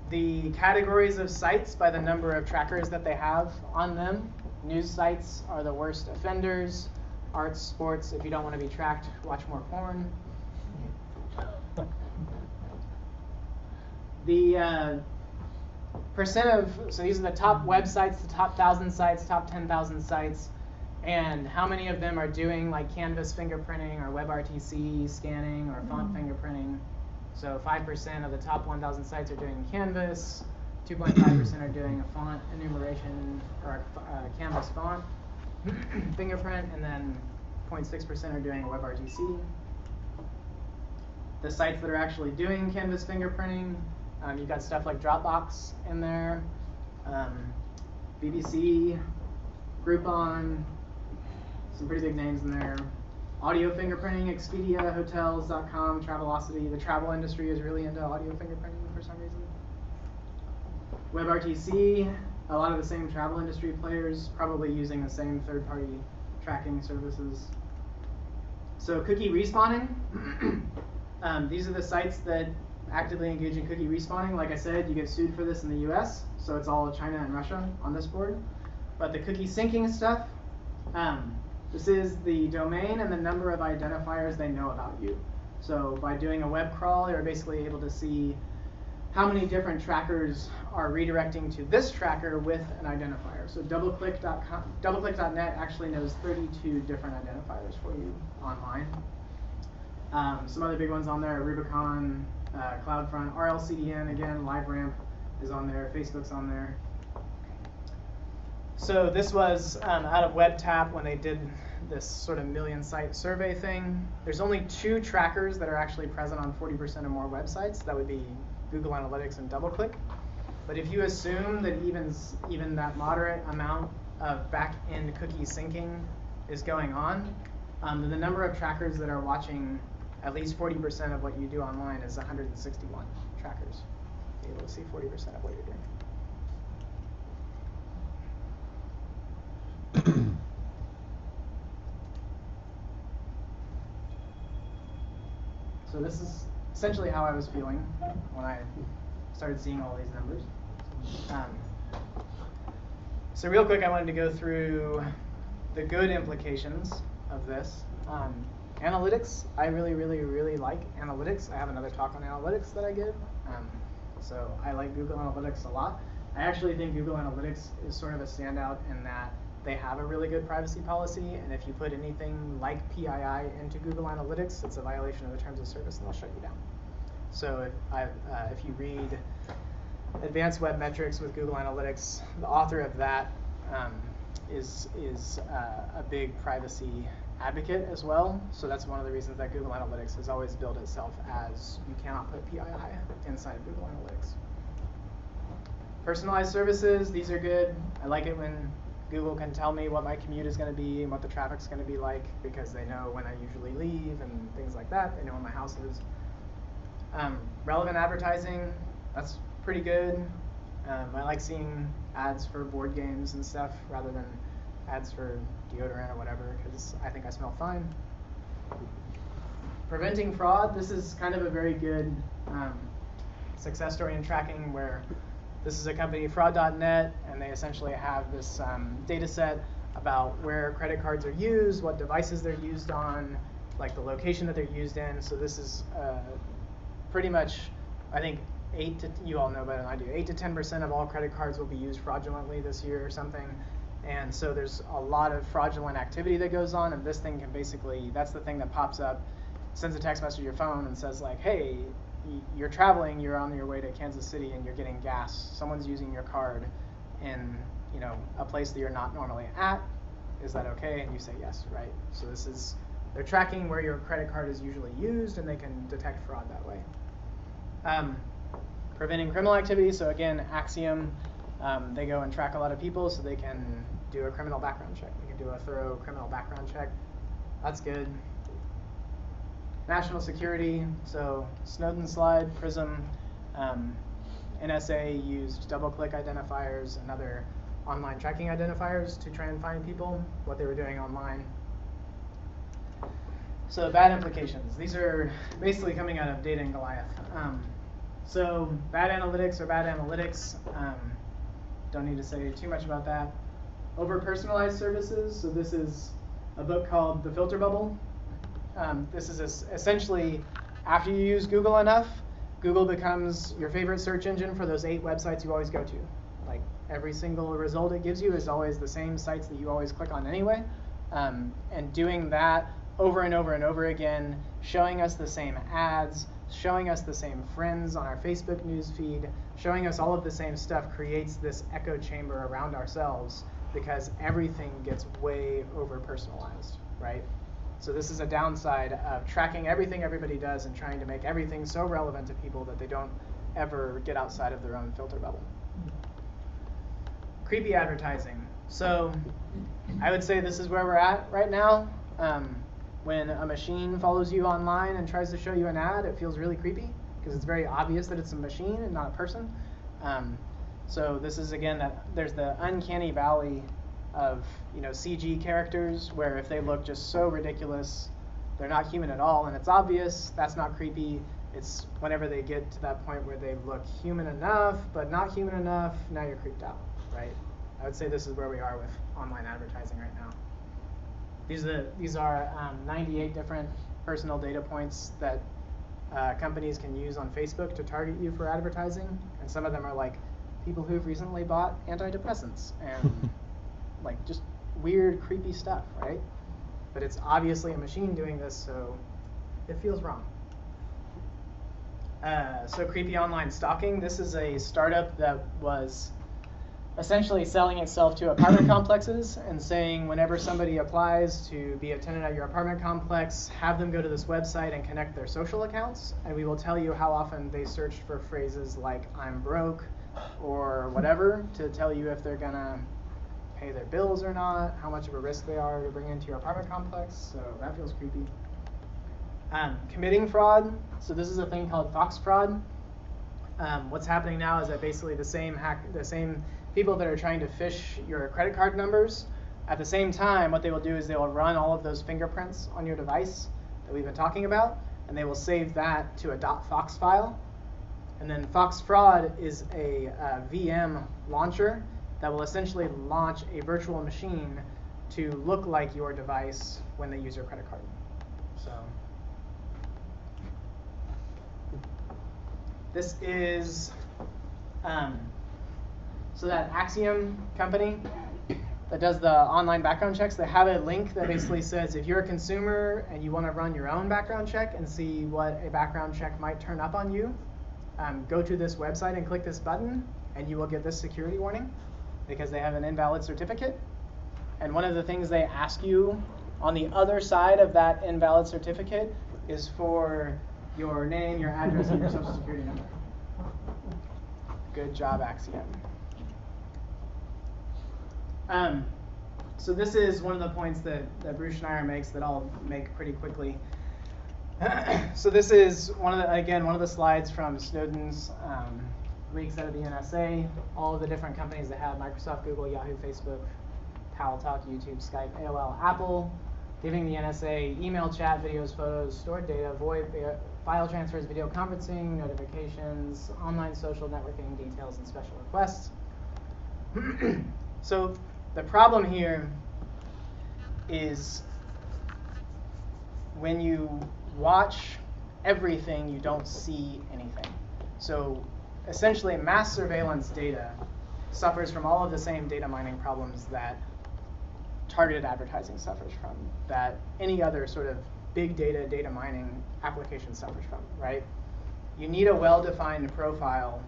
Speaker 1: The categories of sites by the number of trackers that they have on them. News sites are the worst offenders. Arts, sports, if you don't want to be tracked, watch more porn. The percent of, so these are the top websites, the top 1,000 sites, top 10,000 sites, and how many of them are doing like canvas fingerprinting or WebRTC scanning or font fingerprinting. So 5% of the top 1,000 sites are doing Canvas, 2.5% are doing a font enumeration or a Canvas font fingerprint, and then 0.6% are doing a WebRTC. The sites that are actually doing Canvas fingerprinting, you've got stuff like Dropbox in there, BBC, Groupon, some pretty big names in there. Audio fingerprinting, Expedia, Hotels.com, Travelocity. The travel industry is really into audio fingerprinting for some reason. WebRTC, a lot of the same travel industry players, probably using the same third-party tracking services. So cookie respawning. These are the sites that actively engage in cookie respawning. Like I said, you get sued for this in the US, so it's all China and Russia on this board. But the cookie syncing stuff, this is the domain and the number of identifiers they know about you. So by doing a web crawl, you're basically able to see how many different trackers are redirecting to this tracker with an identifier. So DoubleClick.net actually knows 32 different identifiers for you online. Some other big ones on there are Rubicon, CloudFront, RLCDN, again, LiveRamp is on there, Facebook's on there. So this was out of WebTap when they did this sort of million-site survey thing. There's only 2 trackers that are actually present on 40% or more websites. That would be Google Analytics and DoubleClick. But if you assume that even that moderate amount of back-end cookie syncing is going on, then the number of trackers that are watching at least 40% of what you do online is 161 trackers. Be able to see 40% of what you're doing. So this is essentially how I was feeling when I started seeing all these numbers. So real quick, I wanted to go through the good implications of this. Analytics, I really, really, really like analytics. I have another talk on analytics that I give. So I like Google Analytics a lot. I actually think Google Analytics is sort of a standout in that they have a really good privacy policy, and if you put anything like PII into Google Analytics, it's a violation of the terms of service, and they'll shut you down. So if you read Advanced Web Metrics with Google Analytics, the author of that is a big privacy advocate as well. So that's one of the reasons that Google Analytics has always billed itself as you cannot put PII inside of Google Analytics. Personalized services, these are good. I like it when Google can tell me what my commute is going to be and what the traffic's going to be like, because they know when I usually leave and things like that. They know when my house is. Relevant advertising, that's pretty good. I like seeing ads for board games and stuff rather than ads for deodorant or whatever, because I think I smell fine. Preventing fraud, this is kind of a very good success story in tracking, where this is a company, fraud.net, and they essentially have this data set about where credit cards are used, what devices they're used on, like the location that they're used in. So this is pretty much, I think, you all know better than I do, 8 to 10% of all credit cards will be used fraudulently this year or something. And so there's a lot of fraudulent activity that goes on, and this thing can basically, that's the thing that pops up, sends a text message to your phone and says like, hey, you're traveling, you're on your way to Kansas City and you're getting gas. Someone's using your card in, you know, a place that you're not normally at. Is that okay? And you say yes, right? So this is, they're tracking where your credit card is usually used, and they can detect fraud that way. Preventing criminal activity. So again, Axiom, they go and track a lot of people so they can do a criminal background check. They can do a thorough criminal background check. That's good. National security. So Snowden slide, Prism, NSA used double-click identifiers and other online tracking identifiers to try and find people, what they were doing online. So bad implications. These are basically coming out of Data and Goliath. So bad analytics are bad analytics. Don't need to say too much about that. Over-personalized services. So this is a book called The Filter Bubble. This is essentially, after you use Google enough, Google becomes your favorite search engine for those 8 websites you always go to. Like every single result it gives you is always the same sites that you always click on anyway. And doing that over and over and over again, showing us the same ads, showing us the same friends on our Facebook news feed, showing us all of the same stuff creates this echo chamber around ourselves because everything gets way over personalized, right? So this is a downside of tracking everything everybody does and trying to make everything so relevant to people that they don't ever get outside of their own filter bubble. Creepy advertising. So I would say this is where we're at right now. When a machine follows you online and tries to show you an ad, it feels really creepy because it's very obvious that it's a machine and not a person. So this is, again, that there's the uncanny valley of, you know, CG characters where if they look just so ridiculous, they're not human at all, and it's obvious, that's not creepy. It's whenever they get to that point where they look human enough, but not human enough, now you're creeped out, right? I would say this is where we are with online advertising right now. These are 98 different personal data points that companies can use on Facebook to target you for advertising, and some of them are like people who've recently bought antidepressants and like just weird, creepy stuff, right? But it's obviously a machine doing this, so it feels wrong. So creepy online stalking. This is a startup that was essentially selling itself to apartment complexes and saying whenever somebody applies to be a tenant at your apartment complex, have them go to this website and connect their social accounts, and we will tell you how often they searched for phrases like I'm broke or whatever to tell you if they're gonna pay their bills or not, how much of a risk they are to bring into your apartment complex. So that feels creepy. Committing fraud. So this is a thing called Fox fraud. What's happening now is that basically the same people that are trying to phish your credit card numbers, at the same time, what they will do is they will run all of those fingerprints on your device that we've been talking about, and they will save that to a .fox file. And then Fox fraud is a VM launcher that will essentially launch a virtual machine to look like your device when they use your credit card. So this is so that Axiom company that does the online background checks, they have a link that basically says if you're a consumer and you want to run your own background check and see what a background check might turn up on you, go to this website and click this button, and you will get this security warning because they have an invalid certificate. And one of the things they ask you on the other side of that invalid certificate is for your name, your address, and your social security number. Good job, Axiom. So this is one of the points that Bruce Schneier makes that I'll make pretty quickly. So this is one of the slides from Snowden's leaks out of the NSA. All of the different companies that have Microsoft, Google, Yahoo, Facebook, Paltalk, YouTube, Skype, AOL, Apple, giving the NSA email, chat, videos, photos, stored data, VoIP, file transfers, video conferencing, notifications, online social networking details, and special requests. So the problem here is when you watch everything, you don't see anything. So essentially mass surveillance data suffers from all of the same data mining problems that targeted advertising suffers from, that any other sort of big data mining application suffers from, right? You need a well-defined profile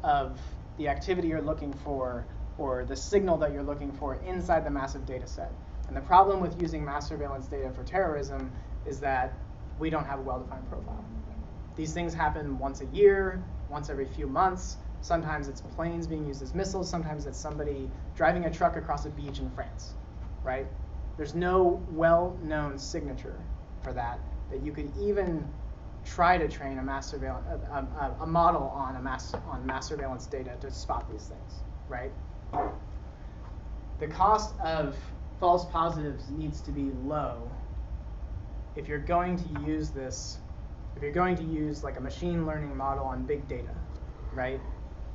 Speaker 1: of the activity you're looking for or the signal that you're looking for inside the massive data set. And the problem with using mass surveillance data for terrorism is that we don't have a well-defined profile. These things happen once a year, once every few months. Sometimes it's planes being used as missiles. Sometimes it's somebody driving a truck across a beach in France, right? There's no well-known signature for that you could even try to train a mass surveillance a model on mass surveillance data to spot these things, right? The cost of false positives needs to be low if you're going to use this, if you're going to use like a machine learning model on big data, right?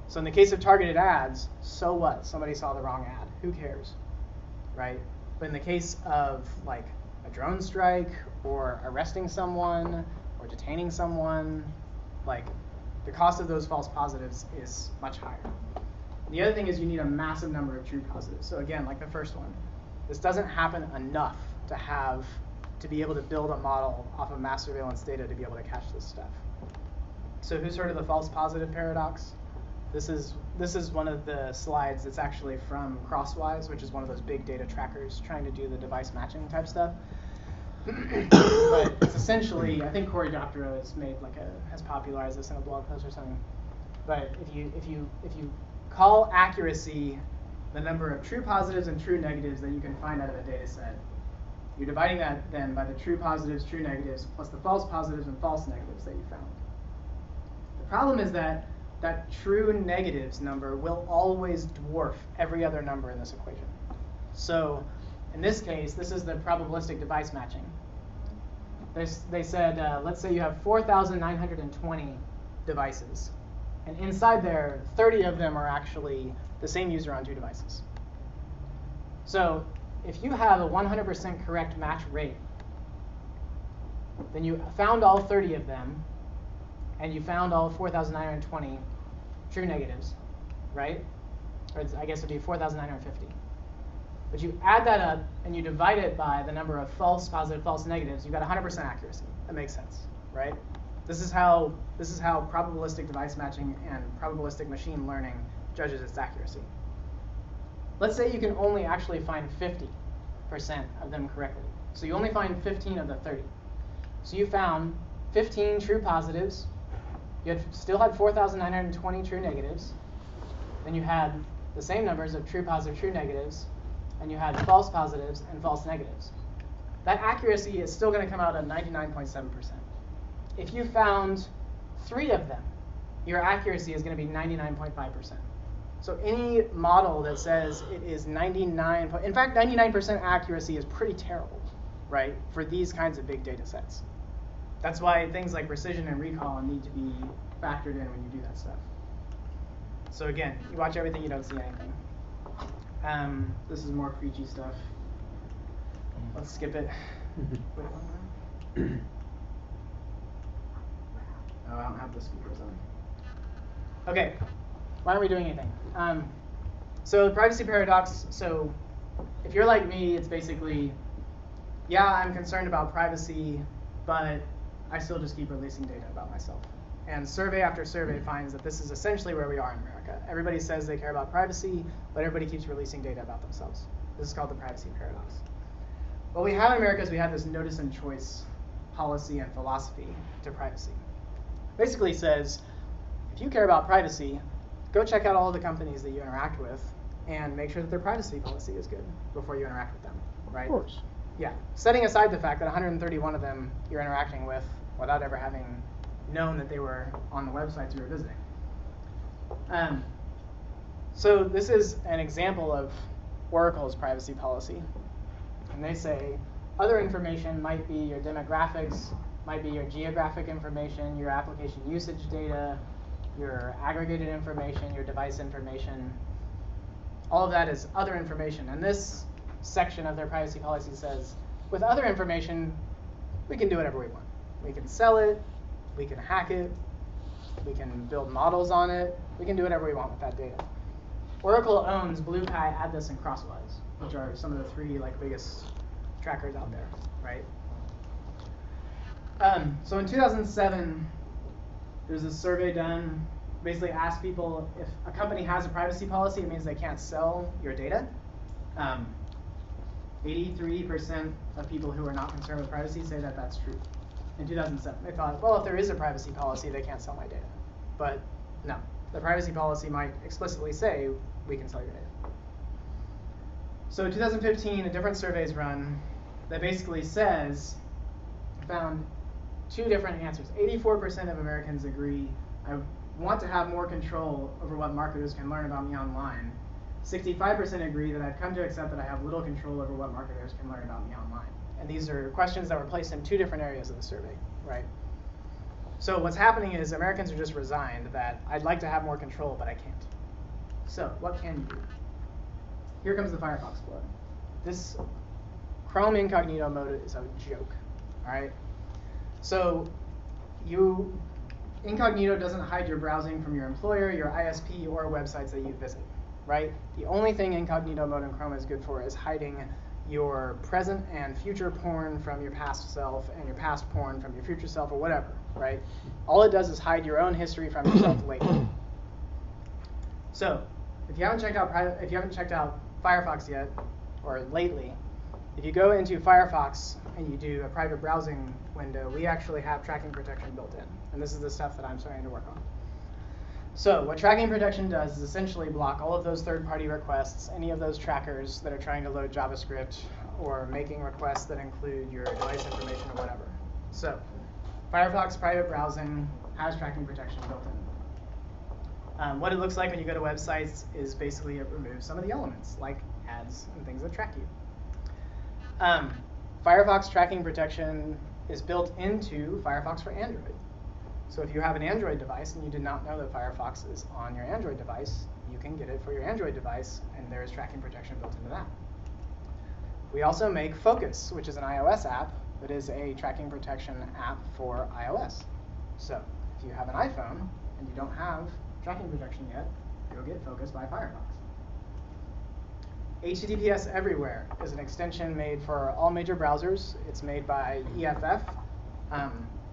Speaker 1: So in the case of targeted ads, so what? Somebody saw the wrong ad. Who cares, right? But in the case of like a drone strike or arresting someone or detaining someone, like the cost of those false positives is much higher. The other thing is you need a massive number of true positives. So again, like the first one, this doesn't happen enough to be able to build a model off of mass surveillance data to be able to catch this stuff. So who's heard of the false positive paradox? This is one of the slides that's actually from Crosswise, which is one of those big data trackers trying to do the device matching type stuff. But it's essentially, I think Cory Doctorow has popularized this in a blog post or something. But if you call accuracy the number of true positives and true negatives that you can find out of a data set, you're dividing that then by the true positives, true negatives, plus the false positives and false negatives that you found. The problem is that true negatives number will always dwarf every other number in this equation. So in this case, this is the probabilistic device matching. They said, let's say you have 4,920 devices. And inside there, 30 of them are actually the same user on two devices. So if you have a 100% correct match rate, then you found all 30 of them, and you found all 4,920 true negatives, right? Or I guess it would be 4,950. But you add that up, and you divide it by the number of false positive, false negatives, you've got 100% accuracy. That makes sense, right? This is how probabilistic device matching and probabilistic machine learning judges its accuracy. Let's say you can only actually find 50% of them correctly. So you only find 15 of the 30. So you found 15 true positives. You still had 4,920 true negatives. Then you had the same numbers of true positive, true negatives, and you had false positives and false negatives. That accuracy is still going to come out at 99.7%. If you found 3 of them, your accuracy is going to be 99.5%. So any model that says it is 99% accuracy is pretty terrible, right, for these kinds of big data sets. That's why things like precision and recall need to be factored in when you do that stuff. So again, you watch everything, you don't see anything. This is more preachy stuff. Let's skip it. Wait, oh, I don't have the speakers on. Okay, why aren't we doing anything? So the privacy paradox, so if you're like me, it's basically, yeah, I'm concerned about privacy, but I still just keep releasing data about myself. And survey after survey finds that this is essentially where we are in America. Everybody says they care about privacy, but everybody keeps releasing data about themselves. This is called the privacy paradox. What we have in America is we have this notice and choice policy and philosophy to privacy. Basically says, if you care about privacy, go check out all of the companies that you interact with and make sure that their privacy policy is good before you interact with them, right?
Speaker 2: Of course.
Speaker 1: Yeah, setting aside the fact that 131 of them you're interacting with without ever having known that they were on the websites you were visiting. So this is an example of Oracle's privacy policy. And they say other information might be your demographics, might be your geographic information, your application usage data, your aggregated information, your device information. All of that is other information. And this section of their privacy policy says, with other information, we can do whatever we want. We can sell it, we can hack it, We can build models on it. We can do whatever we want with that data. Oracle owns BlueKai, Atlas, and Crosswise, which are some of the three biggest trackers out there, right? So in 2007, there's a survey done, basically asked people if a company has a privacy policy, it means they can't sell your data. 83% of people who are not concerned with privacy say that that's true. In 2007, they thought, well, if there is a privacy policy, they can't sell my data. But no, the privacy policy might explicitly say we can sell your data. So in 2015, a different survey is run that basically found two different answers. 84% of Americans agree, I want to have more control over what marketers can learn about me online. 65% agree that I've come to accept that I have little control over what marketers can learn about me online. And these are questions that were placed in two different areas of the survey, right? So what's happening is Americans are just resigned that I'd like to have more control, but I can't. So what can you do? Here comes the Firefox flood. This Chrome incognito mode is a joke, all right? So incognito doesn't hide your browsing from your employer, your ISP, or websites that you visit, right? The only thing incognito mode in Chrome is good for is hiding your present and future porn from your past self and your past porn from your future self or whatever, right? All it does is hide your own history from yourself later. So if you haven't checked out Firefox yet, or lately, if you go into Firefox and you do a private browsing window, we actually have tracking protection built in. And this is the stuff that I'm starting to work on. So what tracking protection does is essentially block all of those third-party requests, any of those trackers that are trying to load JavaScript or making requests that include your device information or whatever. So Firefox private browsing has tracking protection built in. What it looks like when you go to websites is basically it removes some of the elements, like ads and things that track you. Firefox tracking protection is built into Firefox for Android. So if you have an Android device and you did not know that Firefox is on your Android device, you can get it for your Android device, and there is tracking protection built into that. We also make Focus, which is an iOS app that is a tracking protection app for iOS. So if you have an iPhone and you don't have tracking protection yet, you'll get Focus by Firefox. HTTPS Everywhere is an extension made for all major browsers. It's made by EFF.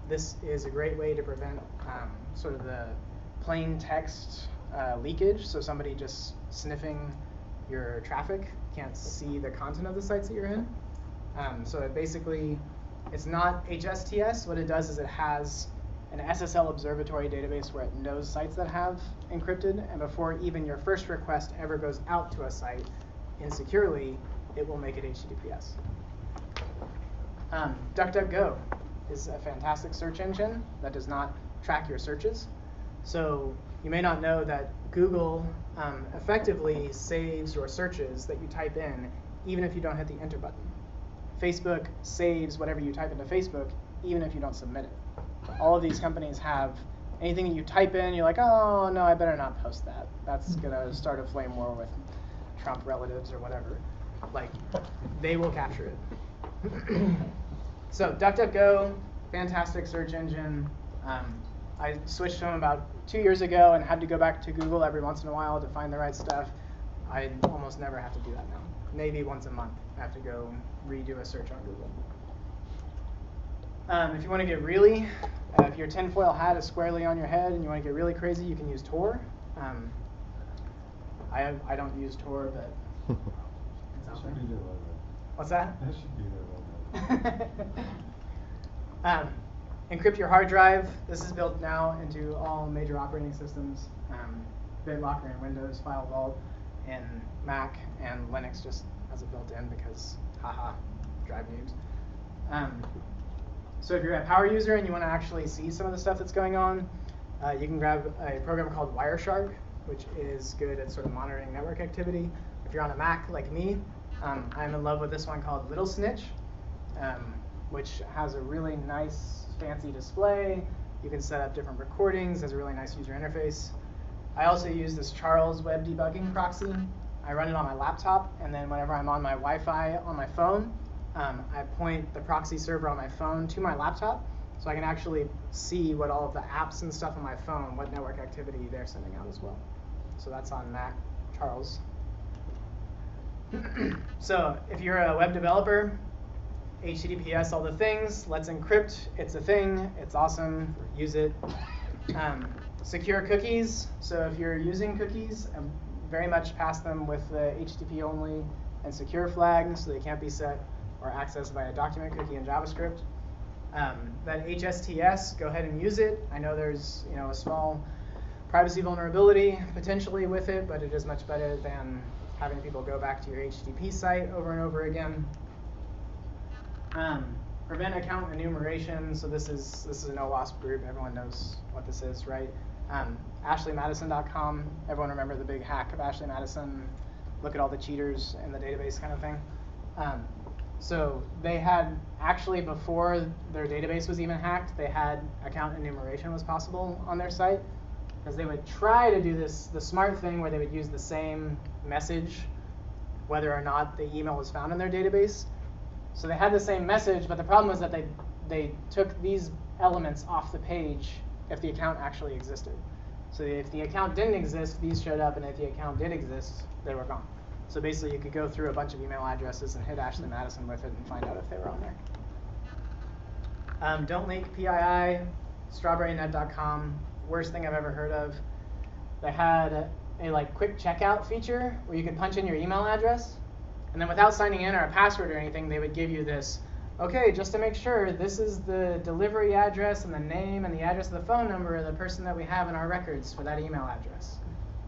Speaker 1: This is a great way to prevent sort of the plain text leakage, so somebody just sniffing your traffic can't see the content of the sites that you're in. So it's not HSTS. What it does is it has an SSL observatory database where it knows sites that have encrypted, and before even your first request ever goes out to a site insecurely, it will make it HTTPS. DuckDuckGo is a fantastic search engine that does not track your searches. So you may not know that Google effectively saves your searches that you type in, even if you don't hit the enter button. Facebook saves whatever you type into Facebook, even if you don't submit it. All of these companies have anything that you type in, you're like, oh, no, I better not post that. That's going to start a flame war with Trump relatives or whatever. Like, they will capture it. So DuckDuckGo, fantastic search engine. I switched to them about 2 years ago and had to go back to Google every once in a while to find the right stuff. I almost never have to do that now. Maybe once a month I have to go redo a search on Google. If you want to get if your tinfoil hat is squarely on your head and you want to get really crazy, you can use Tor. I don't use Tor, but it's out there. What's that?
Speaker 3: That should be there right now.
Speaker 1: Encrypt your hard drive. This is built now into all major operating systems. BitLocker in Windows, File Vault in Mac, and Linux just has it built in because, haha, drive noobs. So if you're a power user and you want to actually see some of the stuff that's going on, you can grab a program called Wireshark, which is good at sort of monitoring network activity. If you're on a Mac like me, I'm in love with this one called Little Snitch, which has a really nice, fancy display. You can set up different recordings. Has a really nice user interface. I also use this Charles web debugging proxy. I run it on my laptop, and then whenever I'm on my Wi-Fi on my phone, I point the proxy server on my phone to my laptop, So I can actually see what all of the apps and stuff on my phone, what network activity they're sending out as well. So that's on Mac, Charles. So if you're a web developer, HTTPS, all the things, let's encrypt. It's a thing. It's awesome. Use it. Secure cookies. So if you're using cookies, very much pass them with the HTTP only and secure flag, so they can't be set or accessed by a document cookie in JavaScript. That HSTS, go ahead and use it. I know there's a small privacy vulnerability potentially with it, but it is much better than having people go back to your HTTP site over and over again. Prevent account enumeration. So this is an OWASP group. Everyone knows what this is, right? AshleyMadison.com. Everyone remember the big hack of Ashley Madison? Look at all the cheaters in the database kind of thing. So they had actually, before their database was even hacked, they had account enumeration was possible on their site, because they would try to do the smart thing where they would use the same message whether or not the email was found in their database. So they had the same message, but the problem was that they took these elements off the page if the account actually existed. So if the account didn't exist, these showed up, and if the account did exist, they were gone. So basically, you could go through a bunch of email addresses and hit Ashley Madison with it and find out if they were on there. Don't leak PII, strawberrynet.com, worst thing I've ever heard of. They had a quick checkout feature where you could punch in your email address, and then without signing in or a password or anything, they would give you this, okay, just to make sure, this is the delivery address and the name and the address of the phone number of the person that we have in our records for that email address.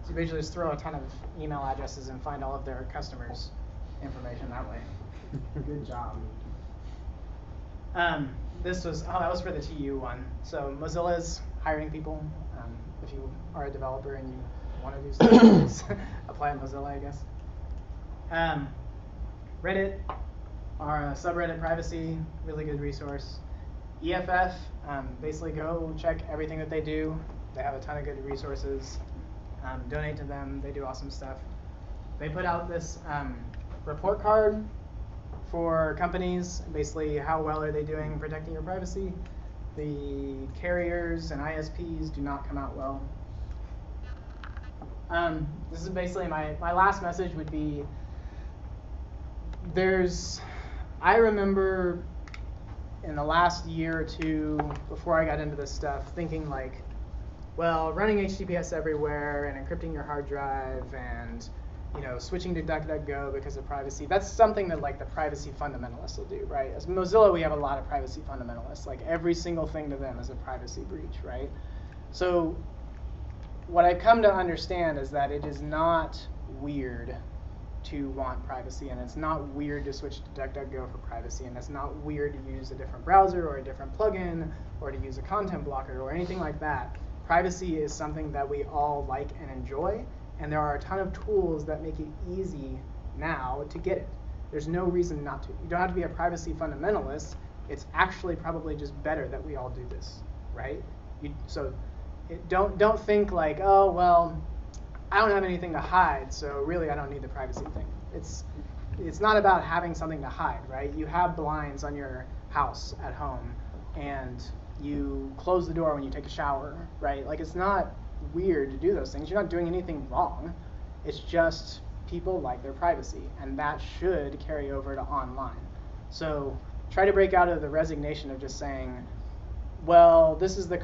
Speaker 1: So you basically just throw a ton of email addresses and find all of their customers' information that way. Good job. That was for the TU one. So Mozilla's hiring people. If you are a developer and you want to do stuff, apply at Mozilla, I guess. Reddit, our subreddit privacy, really good resource. EFF, basically go check everything that they do. They have a ton of good resources. Donate to them. They do awesome stuff. They put out this report card for companies, basically how well are they doing protecting your privacy. The carriers and ISPs do not come out well. This is basically my last message would be, I remember in the last year or two before I got into this stuff thinking well, running HTTPS everywhere and encrypting your hard drive and switching to DuckDuckGo because of privacy, that's something that the privacy fundamentalists will do, right? As Mozilla, we have a lot of privacy fundamentalists. Every single thing to them is a privacy breach, right? So what I've come to understand is that it is not weird to want privacy, and it's not weird to switch to DuckDuckGo for privacy, and it's not weird to use a different browser or a different plugin or to use a content blocker or anything like that. Privacy is something that we all like and enjoy, and there are a ton of tools that make it easy now to get it. There's no reason not to. You don't have to be a privacy fundamentalist. It's actually probably just better that we all do this, right? Don't think oh, well, I don't have anything to hide, so really I don't need the privacy thing. It's not about having something to hide, right? You have blinds on your house at home, and you close the door when you take a shower, right? It's not weird to do those things. You're not doing anything wrong. It's just people like their privacy, and that should carry over to online. So try to break out of the resignation of just saying, well, this is the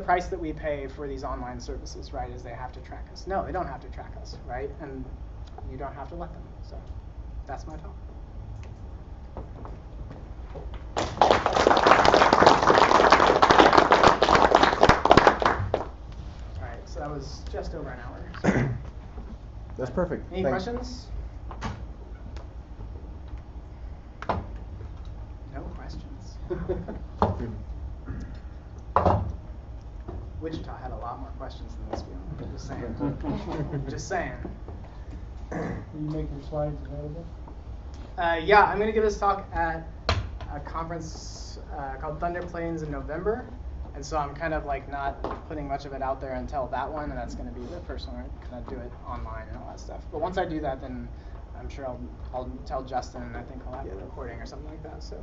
Speaker 1: price that we pay for these online services, right? Is they have to track us. No, they don't have to track us, right? And you don't have to let them. So that's my talk. All right, so that was just over an hour. So.
Speaker 2: That's perfect.
Speaker 1: Any
Speaker 2: Thanks.
Speaker 1: questions? No questions. Wichita had a lot more questions than this one. Just saying. Just saying.
Speaker 3: Will you make your slides available?
Speaker 1: Yeah, I'm going to give this talk at a conference called Thunder Plains in November. And so I'm kind of not putting much of it out there until that one, and that's going to be the first one. I'm going to do it online and all that stuff. But once I do that, then I'm sure I'll tell Justin, and I think I'll have a recording or something like that. So.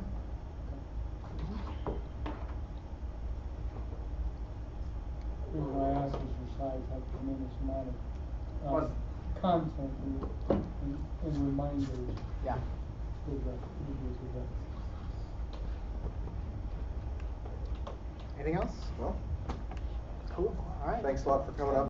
Speaker 3: reason why I asked is your sites have a tremendous amount of,
Speaker 1: Well-
Speaker 3: content and reminders.
Speaker 1: Yeah.
Speaker 3: For the event.
Speaker 1: Anything else?
Speaker 4: Well,
Speaker 1: Cool. All right.
Speaker 4: thanks a lot for coming up.